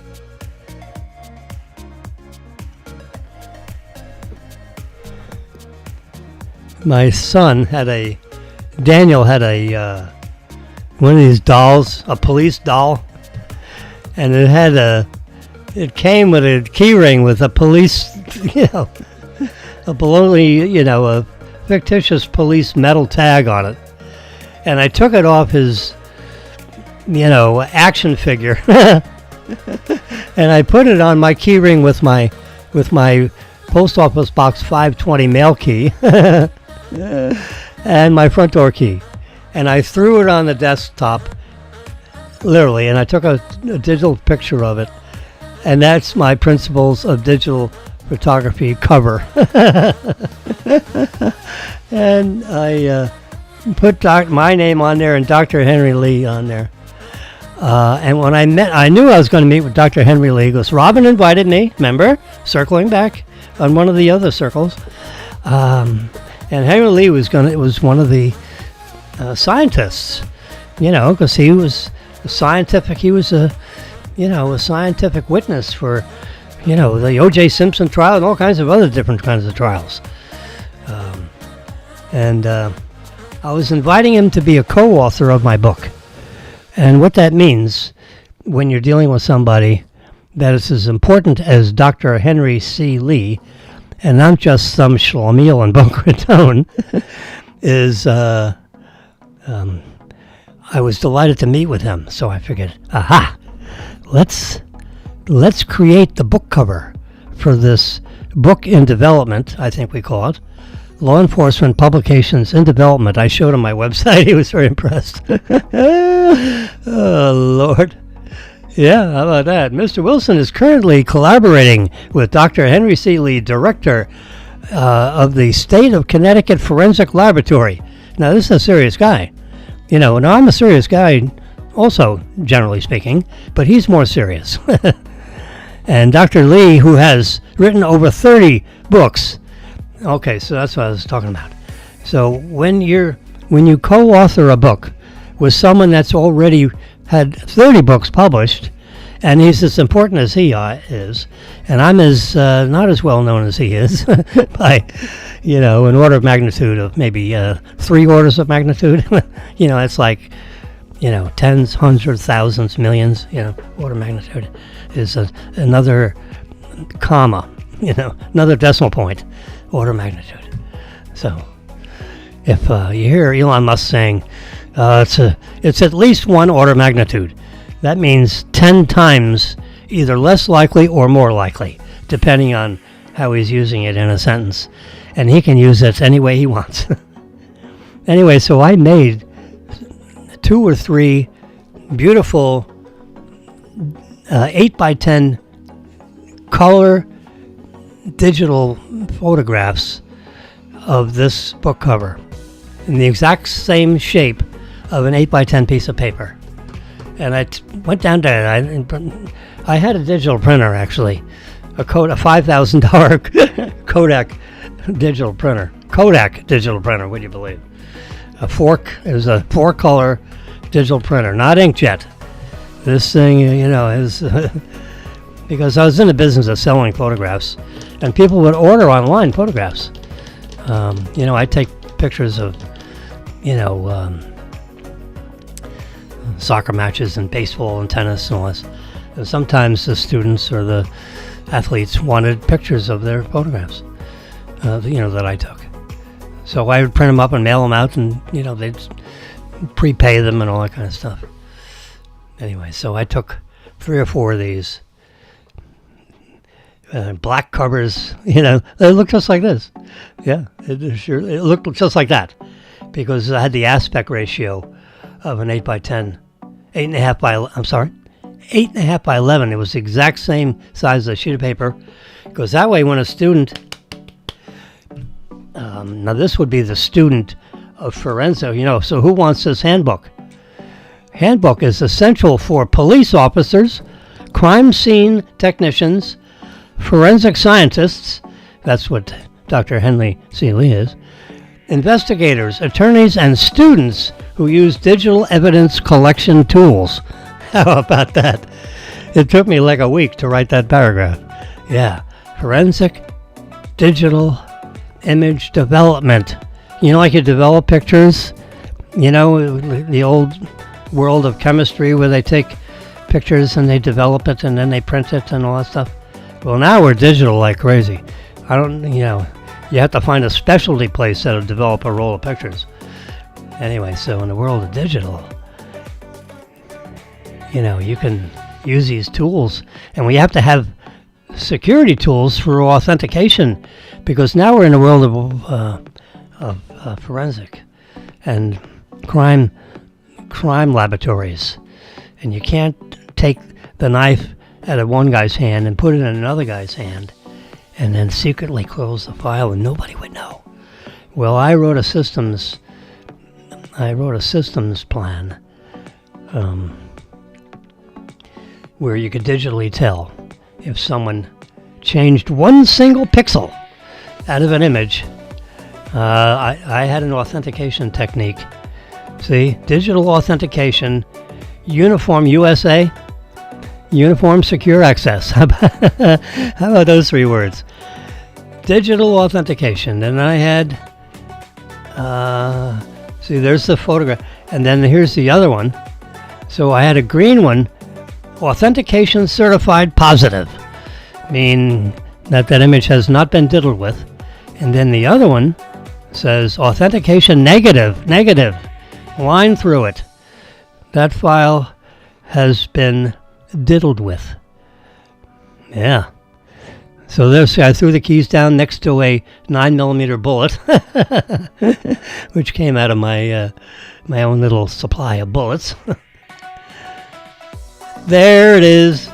My son Daniel had one of these dolls, a police doll, and it came with a key ring with a police, a fictitious police metal tag on it. And I took it off his, action figure, and I put it on my key ring with my post office box 520 mail key and my front door key, and I threw it on the desktop, literally, and I took a digital picture of it, and that's my Principles of Digital Photography cover. And I put my name on there and Dr. Henry Lee on there. And when I knew I was going to meet with Dr. Henry Lee. He goes, Robin invited me, remember? Circling back on one of the other circles. And Henry Lee was one of the scientists, because he was scientific. He was a scientific witness for, the O.J. Simpson trial and all kinds of other different kinds of trials. And I was inviting him to be a co-author of my book. And what that means when you're dealing with somebody that is as important as Dr. Henry C. Lee, and not just some schlemiel in Boca Raton, is I was delighted to meet with him. So I figured, let's create the book cover for this book in development, I think we call it. Law Enforcement Publications in Development. I showed him my website. He was very impressed. Oh, Lord. Yeah, how about that? Mr. Wilson is currently collaborating with Dr. Henry C. Lee, director of the State of Connecticut Forensic Laboratory. Now, this is a serious guy. Now I'm a serious guy also, generally speaking, but he's more serious. And Dr. Lee, who has written over 30 books. Okay, so that's what I was talking about. So when you co-author a book with someone that's already had 30 books published, and he's as important as he is, and I'm not as well known as he is by, an order of magnitude of maybe 3 orders of magnitude. It's like, tens, hundreds, thousands, millions, order of magnitude is another comma, another decimal point, order of magnitude. So if you hear Elon Musk saying it's at least 1 order of magnitude, that means 10 times either less likely or more likely, depending on how he's using it in a sentence. And he can use it any way he wants. Anyway, so I made 2 or 3 beautiful 8x10 color digital photographs of this book cover in the exact same shape of an 8x10 piece of paper. And I went down there. I had a digital printer, actually, a $5,000 Kodak digital printer. Kodak digital printer, would you believe? It was a 4-color digital printer, not inkjet. This thing, is because I was in the business of selling photographs, and people would order online photographs. I take pictures of, soccer matches and baseball and tennis and all this. And sometimes the students or the athletes wanted pictures of their photographs, that I took. So I would print them up and mail them out, and, they'd prepay them and all that kind of stuff. Anyway, so I took 3 or 4 of these. Black covers, they look just like this. Yeah, it looked just like that, because I had the aspect ratio of an 8x10, 8.5 by 11. It was the exact same size as a sheet of paper, because that way when a student, now this would be the student of forensic, so who wants this handbook? Handbook is essential for police officers, crime scene technicians, forensic scientists, that's what Dr. Henry C. Lee is, investigators, attorneys, and students who use digital evidence collection tools. How about that? It took me like a week to write that paragraph. Yeah, forensic digital image development. Like you develop pictures, the old world of chemistry where they take pictures and they develop it and then they print it and all that stuff. Well, now we're digital like crazy. You have to find a specialty place that'll develop a roll of pictures. Anyway, so in the world of digital, you can use these tools, and we have to have security tools for authentication, because now we're in a world of forensic and crime laboratories, and you can't take the knife out of one guy's hand and put it in another guy's hand and then secretly close the file and nobody would know. Well, I wrote a systems plan where you could digitally tell if someone changed one single pixel out of an image. I had an authentication technique See, digital authentication, Uniform USA, Uniform Secure Access. How about those 3 words? Digital authentication. And I had, see, there's the photograph. And then here's the other one. So I had a green one, authentication certified positive, meaning that image has not been diddled with. And then the other one says authentication negative, line through it. That file has been diddled with. Yeah. So there's, I threw the keys down next to a 9mm bullet, which came out of my my own little supply of bullets. There it is.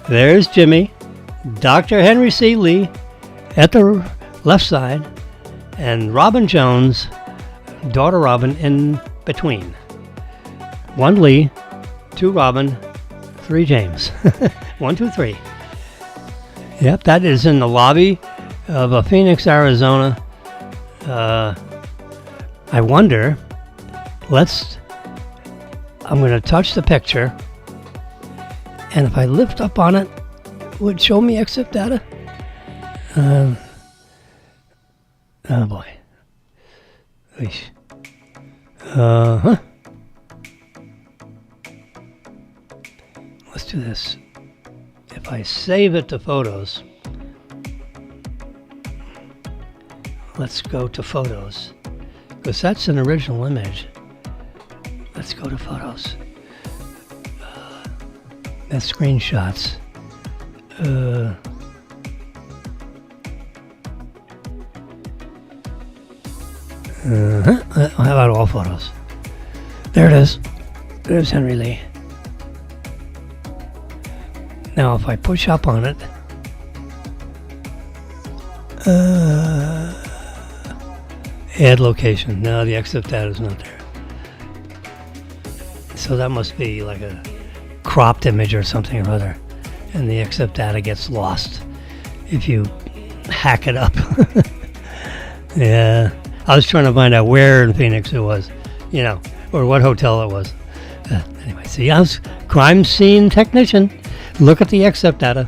There's Jimmy, Dr. Henry C. Lee at the left side, and Robin Jones, daughter Robin, in between. 1 Lee, 2 Robin, 3 James. 1, 2, 3. Yep, that is in the lobby of Phoenix, Arizona. I wonder, I'm going to touch the picture, and if I lift up on it, would it show me exit data? Oh boy. Let's do this. If I save it to photos, let's go to photos, because that's an original image. Let's go to photos. That's screenshots. How about all photos? There it is. There's Henry Lee. Now if I push up on it, add location. No, the exit data is not there. So that must be like a cropped image or something or other, and the exit data gets lost if you hack it up. Yeah, I was trying to find out where in Phoenix it was, or what hotel it was. Anyway, see, I was crime scene technician. Look at the exit data.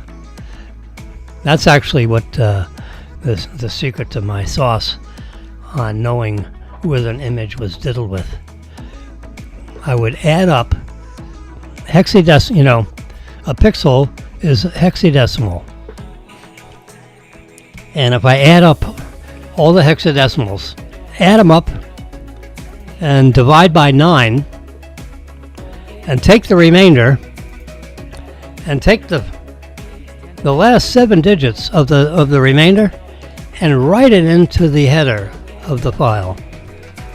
That's actually what the secret to my sauce on knowing whether an image was diddled with. I would add up hexadecimal. A pixel is hexadecimal, and if I add up all the hexadecimals, add them up, and divide by 9, and take the remainder, and take the last 7 digits of the remainder, and write it into the header of the file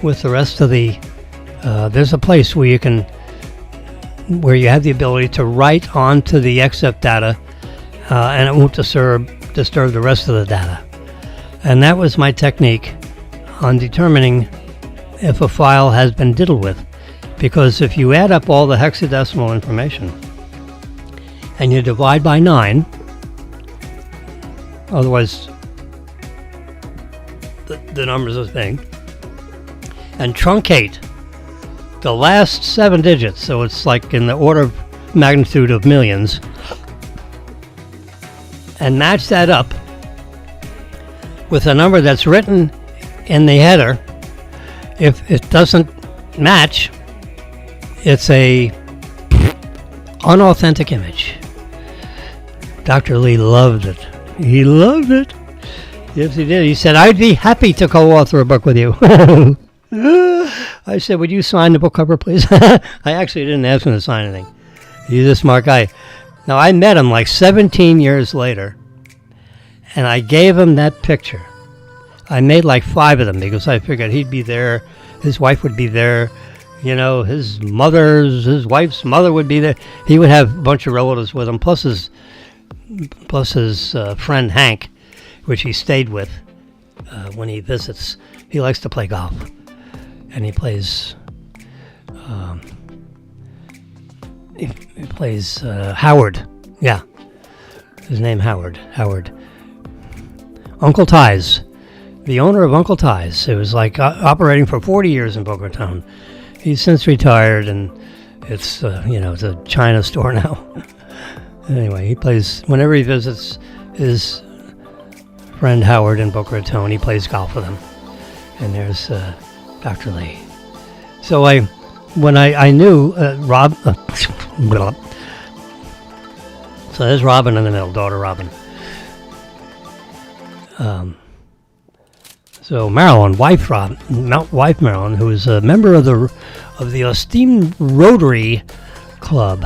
with the rest of the. There's a place where you have the ability to write onto the exit data, and it won't disturb the rest of the data. And that was my technique on determining if a file has been diddled with, because if you add up all the hexadecimal information and you divide by 9, otherwise the numbers are big, and truncate the last 7 digits, so it's like in the order of magnitude of millions, and match that up with a number that's written in the header. If it doesn't match, it's a unauthentic image. Dr. Lee loved it. He loved it. Yes, he did. He said, "I'd be happy to co-author a book with you." I said, "Would you sign the book cover, please?" I actually didn't ask him to sign anything. He's a smart guy. Now, I met him like 17 years later, and I gave him that picture. I made like 5 of them because I figured he'd be there, his wife would be there, his wife's mother would be there. He would have a bunch of relatives with him, plus his friend Hank, which he stayed with when he visits. He likes to play golf, and he plays. He plays Howard. Yeah, his name Howard. Uncle Ty's, the owner of Uncle Ty's. It was like operating for 40 years in Boca Raton, He's since retired, and it's it's a China store now. Anyway, he plays whenever he visits his friend Howard in Boca Raton. He plays golf with him, and there's Dr. Lee. So when I knew Rob, so there's Robin in the middle, daughter Robin. So Marilyn, wife Marilyn, who is a member of the esteemed Rotary Club,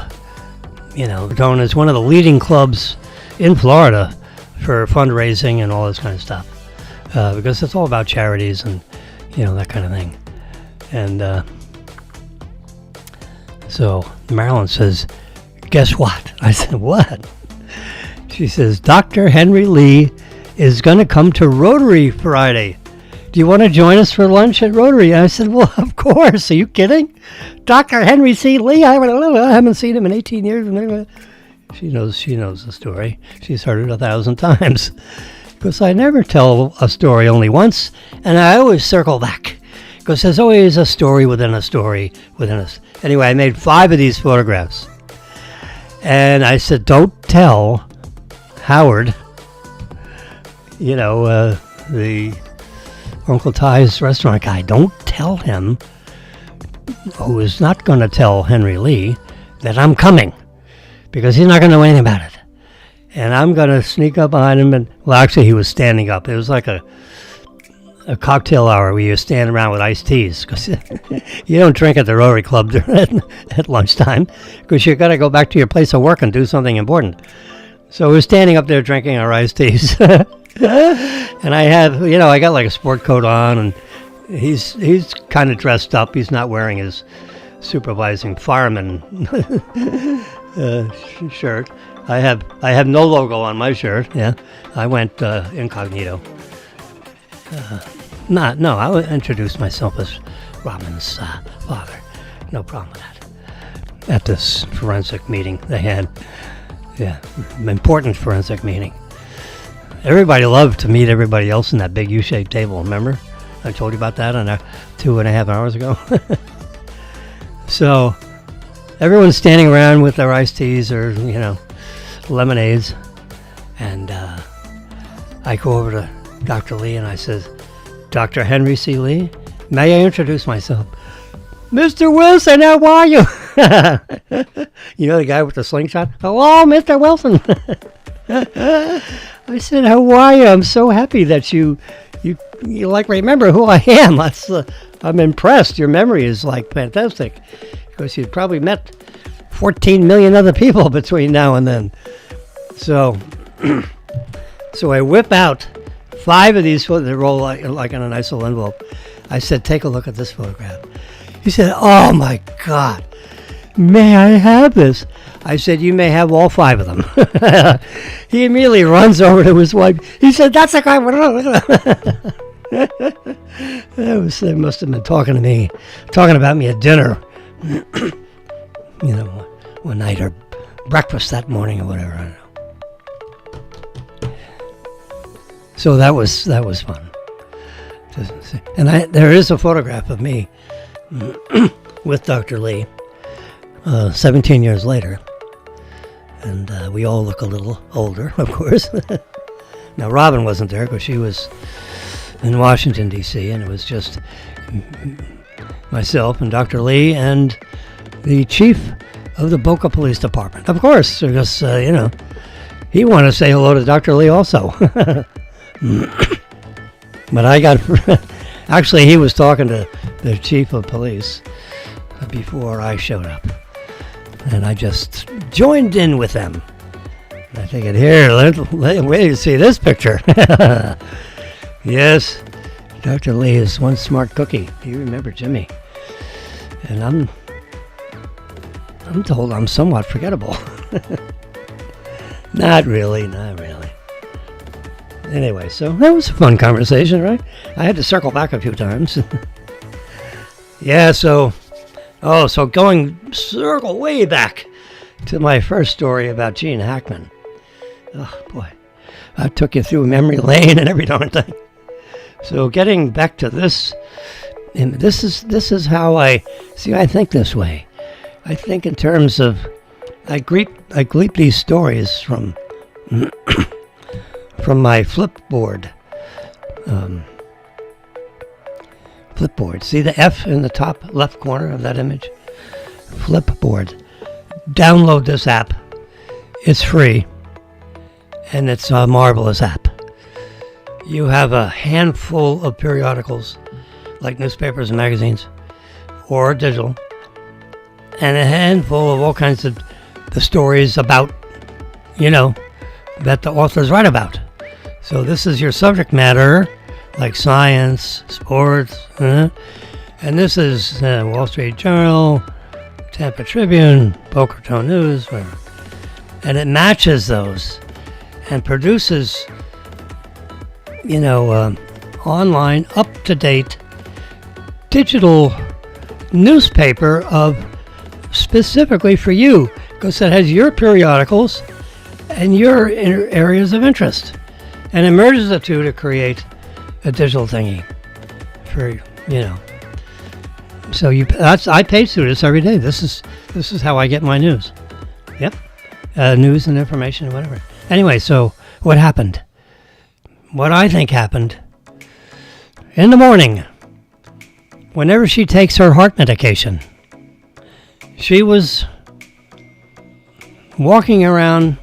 known as one of the leading clubs in Florida for fundraising and all this kind of stuff, because it's all about charities and that kind of thing. And so Marilyn says, "Guess what?" I said, "What?" She says, "Dr. Henry Lee is going to come to Rotary Friday. Do you want to join us for lunch at Rotary?" I said, "Well, of course. Are you kidding? Dr. Henry C. Lee? I haven't seen him in 18 years. She knows the story. She's heard it 1,000 times. Because I never tell a story only once, and I always circle back. Because there's always a story within a story within us. Anyway, I made 5 of these photographs. And I said, don't tell Howard, the Uncle Ty's restaurant guy, don't tell him, who is not going to tell Henry Lee, that I'm coming. Because he's not going to know anything about it. And I'm going to sneak up behind him. And well, actually, he was standing up. It was like a cocktail hour where you stand around with iced teas. Because you don't drink at the Rotary Club at lunchtime. Because you've got to go back to your place of work and do something important. So we're standing up there drinking our iced teas. And I have, I got like a sport coat on. And he's kind of dressed up. He's not wearing his supervising fireman shirt. I have no logo on my shirt. Yeah, I went incognito. I would introduce myself as Robin's father. No problem with that. At this forensic meeting they had, important forensic meeting. Everybody loved to meet everybody else in that big U-shaped table. Remember, I told you about that on 2.5 hours ago. So everyone's standing around with their iced teas or lemonades, and I go over to Dr. Lee and I says, "Dr. Henry C. Lee, may I introduce myself?" "Mr. Wilson, how are you?" The guy with the slingshot. "Hello, Mr. Wilson." I said, "How are you? I'm so happy that you remember who I am. I'm impressed. Your memory is fantastic, because you've probably met 14 million other people between now and then." So I whip out 5 of these photos. They roll like in a nice little envelope. I said, "Take a look at this photograph." He said, "Oh my God, may I have this?" I said, "You may have all 5 of them." He immediately runs over to his wife. He said, "That's the guy." They must have been talking about me at dinner, one night, or breakfast that morning, or whatever. I don't know. So that was fun. And there is a photograph of me with Dr. Lee 17 years later. And we all look a little older, of course. Now, Robin wasn't there because she was in Washington, D.C., and it was just myself and Dr. Lee and the chief of the Boca Police Department. Of course, because, he wanted to say hello to Dr. Lee also. But actually, he was talking to the chief of police before I showed up. And I just joined in with them. I figured, here, wait to see this picture. Yes, Dr. Lee is one smart cookie. You remember Jimmy. And I'm told I'm somewhat forgettable. Not really. Anyway, so that was a fun conversation, right? I had to circle back a few times. Yeah, so circle way back to my first story about Gene Hackman. Oh, boy. I took you through memory lane and every darn thing. So getting back to this And this is how I think this way. I think in terms of I gleep these stories from from my Flipboard. Flipboard. See the F in the top left corner of that image? Flipboard. Download this app. It's free, and it's a marvelous app. You have a handful of periodicals, like newspapers and magazines, or digital, and a handful of all kinds of the stories about, that the authors write about. So this is your subject matter, like science, sports, and this is Wall Street Journal, Tampa Tribune, Boca Raton News, whatever. And it matches those and produces, online, up-to-date digital newspaper of specifically for you, because it has your periodicals and your areas of interest, and it merges the two to create a digital thingy for So I page through this every day. This is how I get my news. Yep, news and information and whatever. Anyway, so what happened? What I think happened in the morning, whenever she takes her heart medication, she was walking around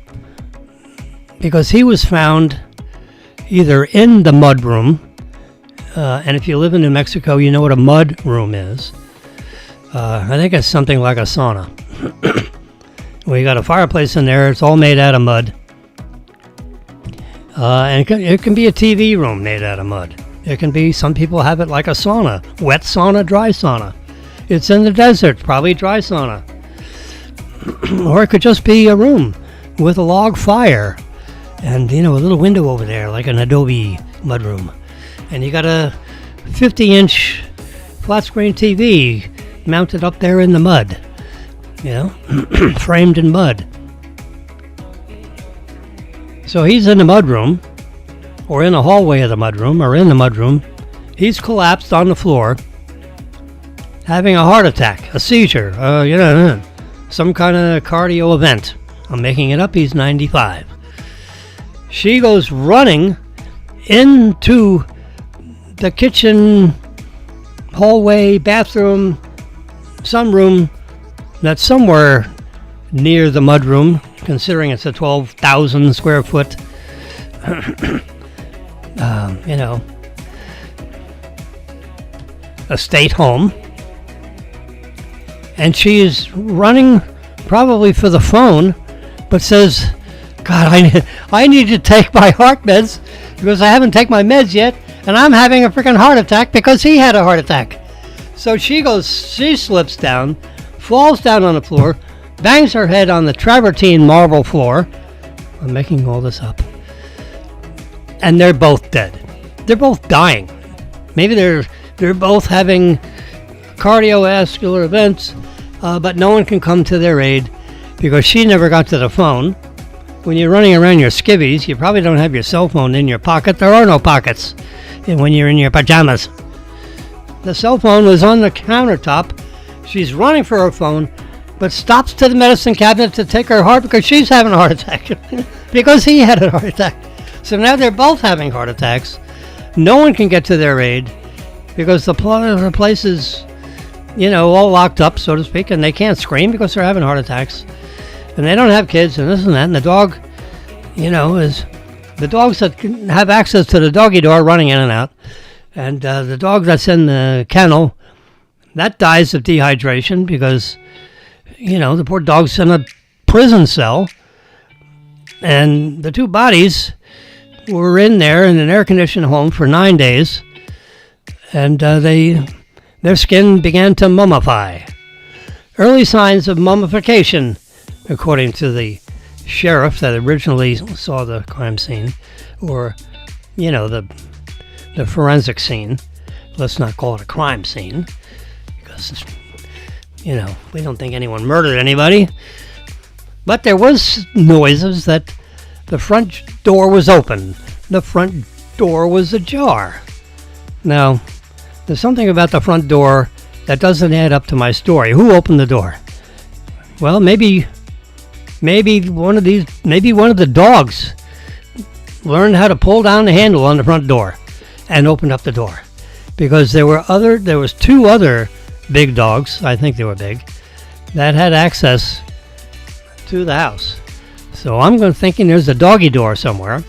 because he was found either in the mud room, and if you live in New Mexico, you know what a mud room is. I think it's something like a sauna. We got a fireplace in there. It's all made out of mud. And it can be a TV room made out of mud. It can be, some people have it like a sauna. Wet sauna, dry sauna. It's in the desert, probably dry sauna. Or it could just be a room with a log fire. And, a little window over there, like an adobe mud room. And you got a 50-inch flat screen TV mounted up there in the mud. Framed in mud. So he's in the mud room, or in the hallway of the mud room, or in the mud room. He's collapsed on the floor, having a heart attack, a seizure, some kind of cardio event. I'm making it up, he's 95. She goes running into the kitchen, hallway, bathroom, sunroom that's somewhere near the mud room, considering it's a 12,000 square foot, estate home. And she is running probably for the phone, but says, God, I need to take my heart meds because I haven't taken my meds yet, and I'm having a freaking heart attack because he had a heart attack. So she slips down, falls down on the floor, bangs her head on the travertine marble floor. I'm making all this up. And they're both dead. They're both dying. Maybe they're both having cardiovascular events, but no one can come to their aid because she never got to the phone. When you're running around your skivvies, you probably don't have your cell phone in your pocket. There are no pockets when you're in your pajamas. The cell phone was on the countertop. She's running for her phone, but stops to the medicine cabinet to take her heart because she's having a heart attack. Because he had a heart attack. So now they're both having heart attacks. No one can get to their aid because the place is, all locked up, so to speak, and they can't scream because they're having heart attacks. And they don't have kids and this and that. And the dog, is the dogs that have access to the doggy door running in and out. And the dog that's in the kennel, that dies of dehydration because, the poor dog's in a prison cell. And the two bodies were in there in an air-conditioned home for 9 days. And their skin began to mummify. Early signs of mummification, according to the sheriff that originally saw the crime scene, or, the forensic scene. Let's not call it a crime scene, because, we don't think anyone murdered anybody. But there was noises that the front door was open. The front door was ajar. Now, there's something about the front door that doesn't add up to my story. Who opened the door? Well, maybe one of the dogs learned how to pull down the handle on the front door and opened up the door, because there was 2 other big dogs, I think they were big, that had access to the house. So I'm thinking there's a doggy door somewhere,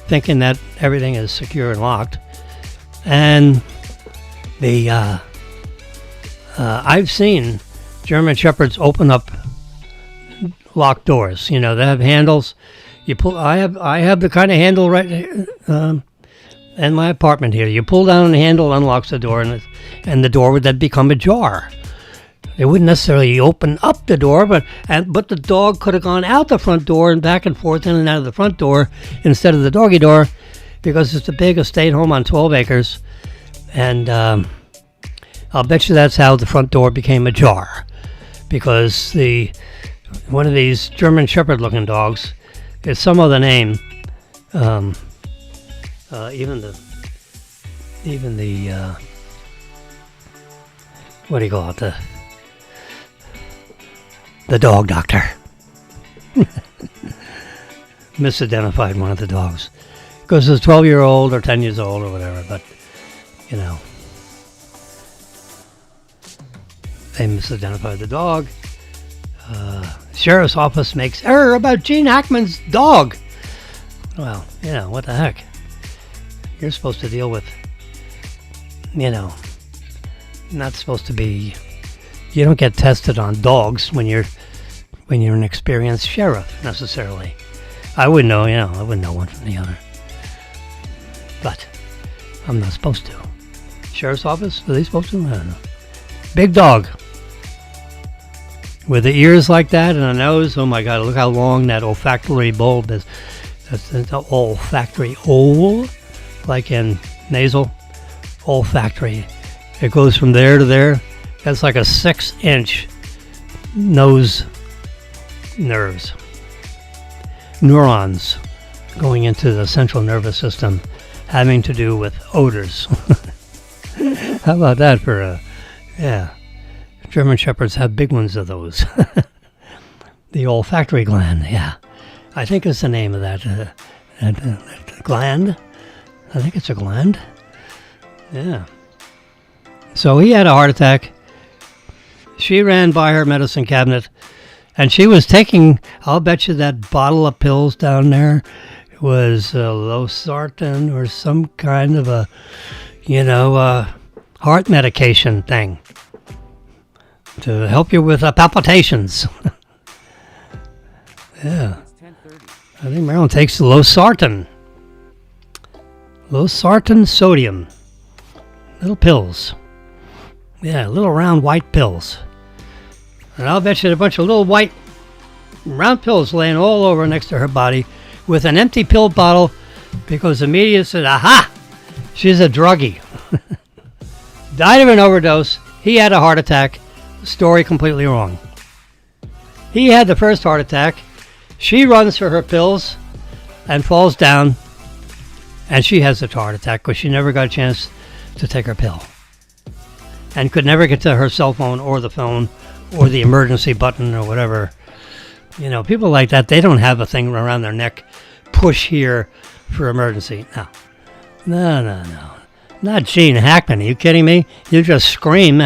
thinking that everything is secure and locked. And I've seen German Shepherds open up locked doors. They have handles. You pull. I have the kind of handle right in my apartment here. You pull down the handle, unlocks the door, and the door would then become ajar. It wouldn't necessarily open up the door, but the dog could have gone out the front door and back and forth in and out of the front door instead of the doggy door, because it's a big estate home on 12 acres, and I'll bet you that's how the front door became ajar, because one of these German Shepherd looking dogs is some other name. Even the what do you call it, the dog doctor misidentified one of the dogs because it's 12-year-old or 10 years old or whatever, but they misidentified the dog. Sheriff's office makes error about Gene Hackman's dog. Well, what the heck? You're supposed to deal with, not supposed to be. You don't get tested on dogs when you're an experienced sheriff necessarily. I wouldn't know, I wouldn't know one from the other. But I'm not supposed to. Sheriff's office? Are they supposed to? I don't know. Big dog. With the ears like that and a nose, oh my God, look how long that olfactory bulb is. That's the olfactory like in nasal, olfactory. It goes from there to there. That's like a 6-inch nose nerves. Neurons going into the central nervous system having to do with odors. How about that for German Shepherds have big ones of those. The olfactory gland, yeah. I think it's the name of that gland. I think it's a gland. Yeah. So he had a heart attack. She ran by her medicine cabinet, and she was taking, I'll bet you that bottle of pills down there was losartan or some kind of a, heart medication thing to help you with palpitations. Yeah. I think Marilyn takes losartan. Losartan sodium. Little pills. Yeah, little round white pills. And I'll bet you a bunch of little white round pills laying all over next to her body with an empty pill bottle, because the media said, aha, she's a druggie. Died of an overdose. He had a heart attack. Story completely wrong. He had the first heart attack. She runs for her pills and falls down, and she has a heart attack because she never got a chance to take her pill and could never get to her cell phone or the phone or the emergency button or whatever. People like that, they don't have a thing around their neck, push here for emergency. No. Not Gene Hackman. Are you kidding me? You just scream.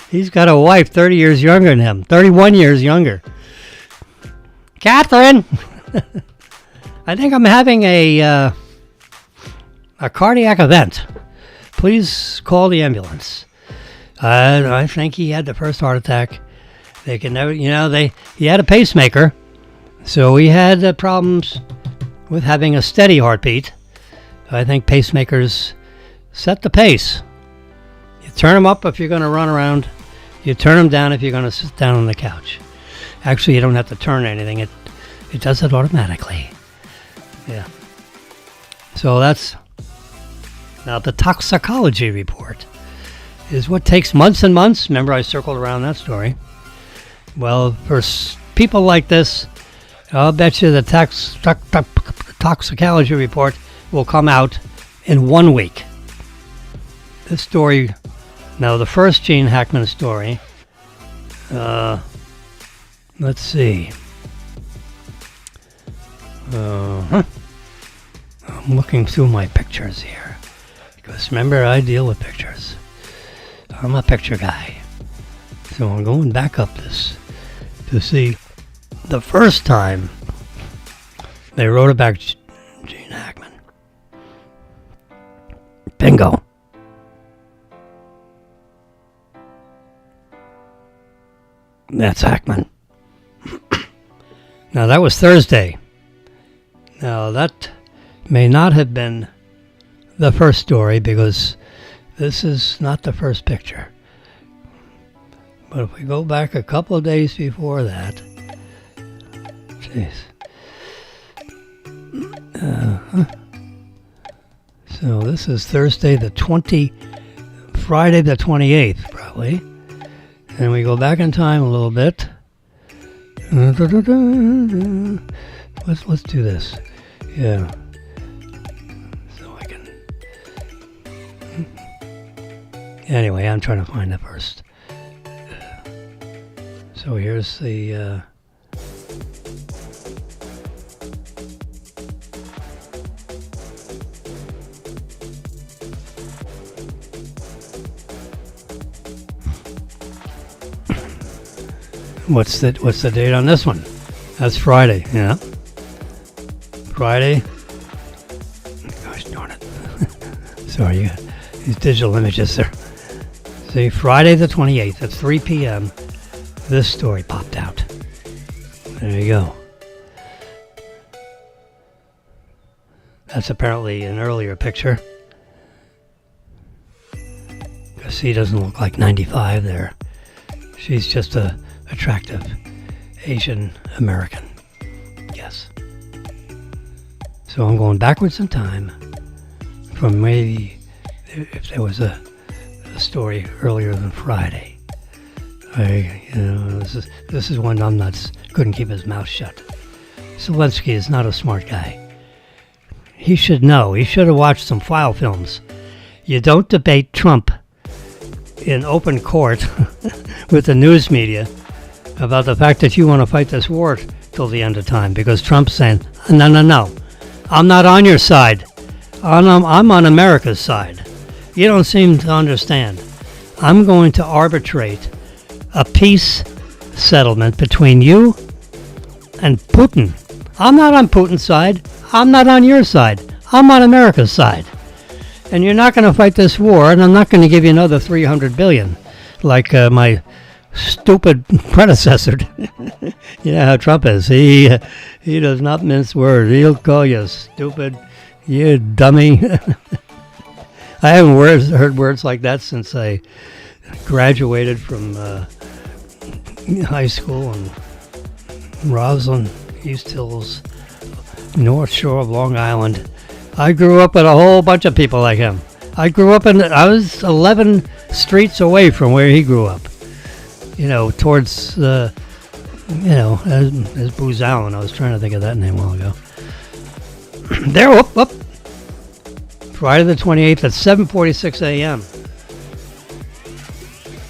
He's got a wife 30 years younger than him, 31 years younger. Catherine! I think I'm having a cardiac event. Please call the ambulance. I think he had the first heart attack. They can never, he had a pacemaker, so he had problems with having a steady heartbeat. I think pacemakers set the pace. You turn them up if you're going to run around. You turn them down if you're going to sit down on the couch. Actually, you don't have to turn anything. It does it automatically. Yeah. So that's... Now, the toxicology report is what takes months and months. Remember, I circled around that story. Well, for people like this, I'll bet you the toxicology report will come out in 1 week. This story, now the first Gene Hackman story, let's see. I'm looking through my pictures here. Because remember, I deal with pictures. I'm a picture guy. So I'm going back up this to see the first time they wrote about Gene Hackman. Bingo. That's Hackman. Now that was Thursday. Now that may not have been the first story because this is not the first picture. But if we go back a couple of days before that, jeez. So this is Thursday Friday the 28th probably. And we go back in time a little bit. Let's do this. Yeah. So I can. Anyway, I'm trying to find the first. So here's the. What's the date on this one? That's Friday, yeah. Friday. Gosh darn it. Sorry, these digital images there. See, Friday the 28th at 3 p.m. This story popped out. There you go. That's apparently an earlier picture. Because she doesn't look like 95 there. She's just a attractive Asian American. Yes. So I'm going backwards in time from maybe if there was a story earlier than Friday. This is one numbnuts couldn't keep his mouth shut. Zelensky is not a smart guy. He should know. He should have watched some file films. You don't debate Trump in open court with the news media about the fact that you want to fight this war till the end of time, because Trump's saying, no, I'm not on your side. I'm on America's side. You don't seem to understand. I'm going to arbitrate a peace settlement between you and Putin. I'm not on Putin's side. I'm not on your side. I'm on America's side. And you're not going to fight this war, and I'm not going to give you another $300 billion like my stupid predecessor. You know how Trump is. He does not mince words. He'll call you stupid, you dummy. I haven't heard words like that since I graduated from high school in Roslyn, East Hills, North Shore of Long Island. I grew up with a whole bunch of people like him. I was 11 streets away from where he grew up. Towards as Booz Allen. I was trying to think of that name a while ago. There, up. Friday the 28th at 7:46 a.m.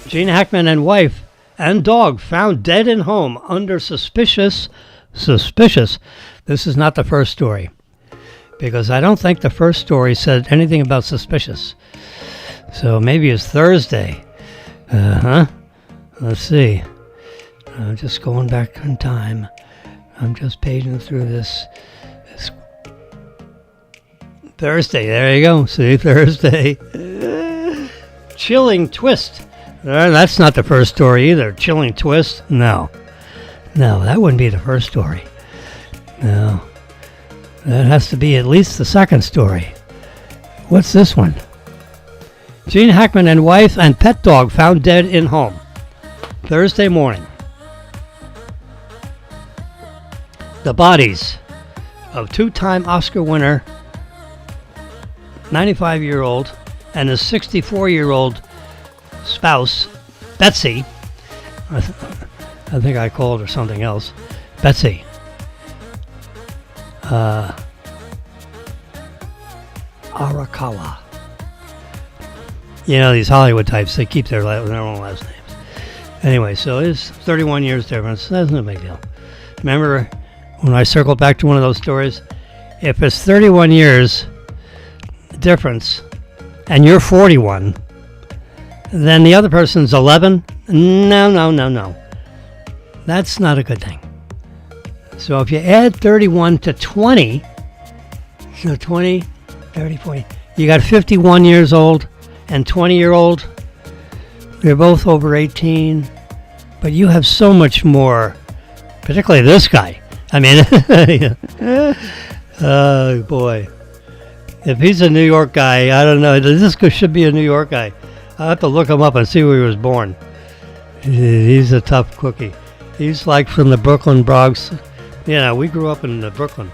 Gene Hackman and wife and dog found dead in home under suspicious. This is not the first story, because I don't think the first story said anything about suspicious. So maybe it's Thursday. Let's see. I'm just going back in time. I'm just paging through this. Thursday. There you go. See, Thursday. Chilling twist. That's not the first story either. Chilling twist? No, that wouldn't be the first story. No. That has to be at least the second story. What's this one? Gene Hackman and wife and pet dog found dead in home. Thursday morning. The bodies of two-time Oscar winner, 95-year-old, and his 64-year-old spouse, Betsy. I think I called her something else. Betsy. Arakawa. You know, these Hollywood types, they keep their own last names. Anyway, so it's 31 years difference. That's no big deal. Remember when I circled back to one of those stories? If it's 31 years difference and you're 41, then the other person's 11? No. That's not a good thing. So if you add 31 to 20, so 20, 30, 40, you got 51 years old and 20-year-old. They're both over 18, but you have so much more, particularly this guy. I mean, oh boy. If he's a New York guy, I don't know. This should be a New York guy. I'll have to look him up and see where he was born. He's a tough cookie. He's like from the Brooklyn Bronx. Yeah, we grew up in Brooklyn.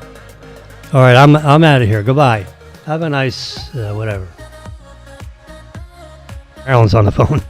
All right, I'm out of here. Goodbye. Have a nice whatever. Marilyn's on the phone.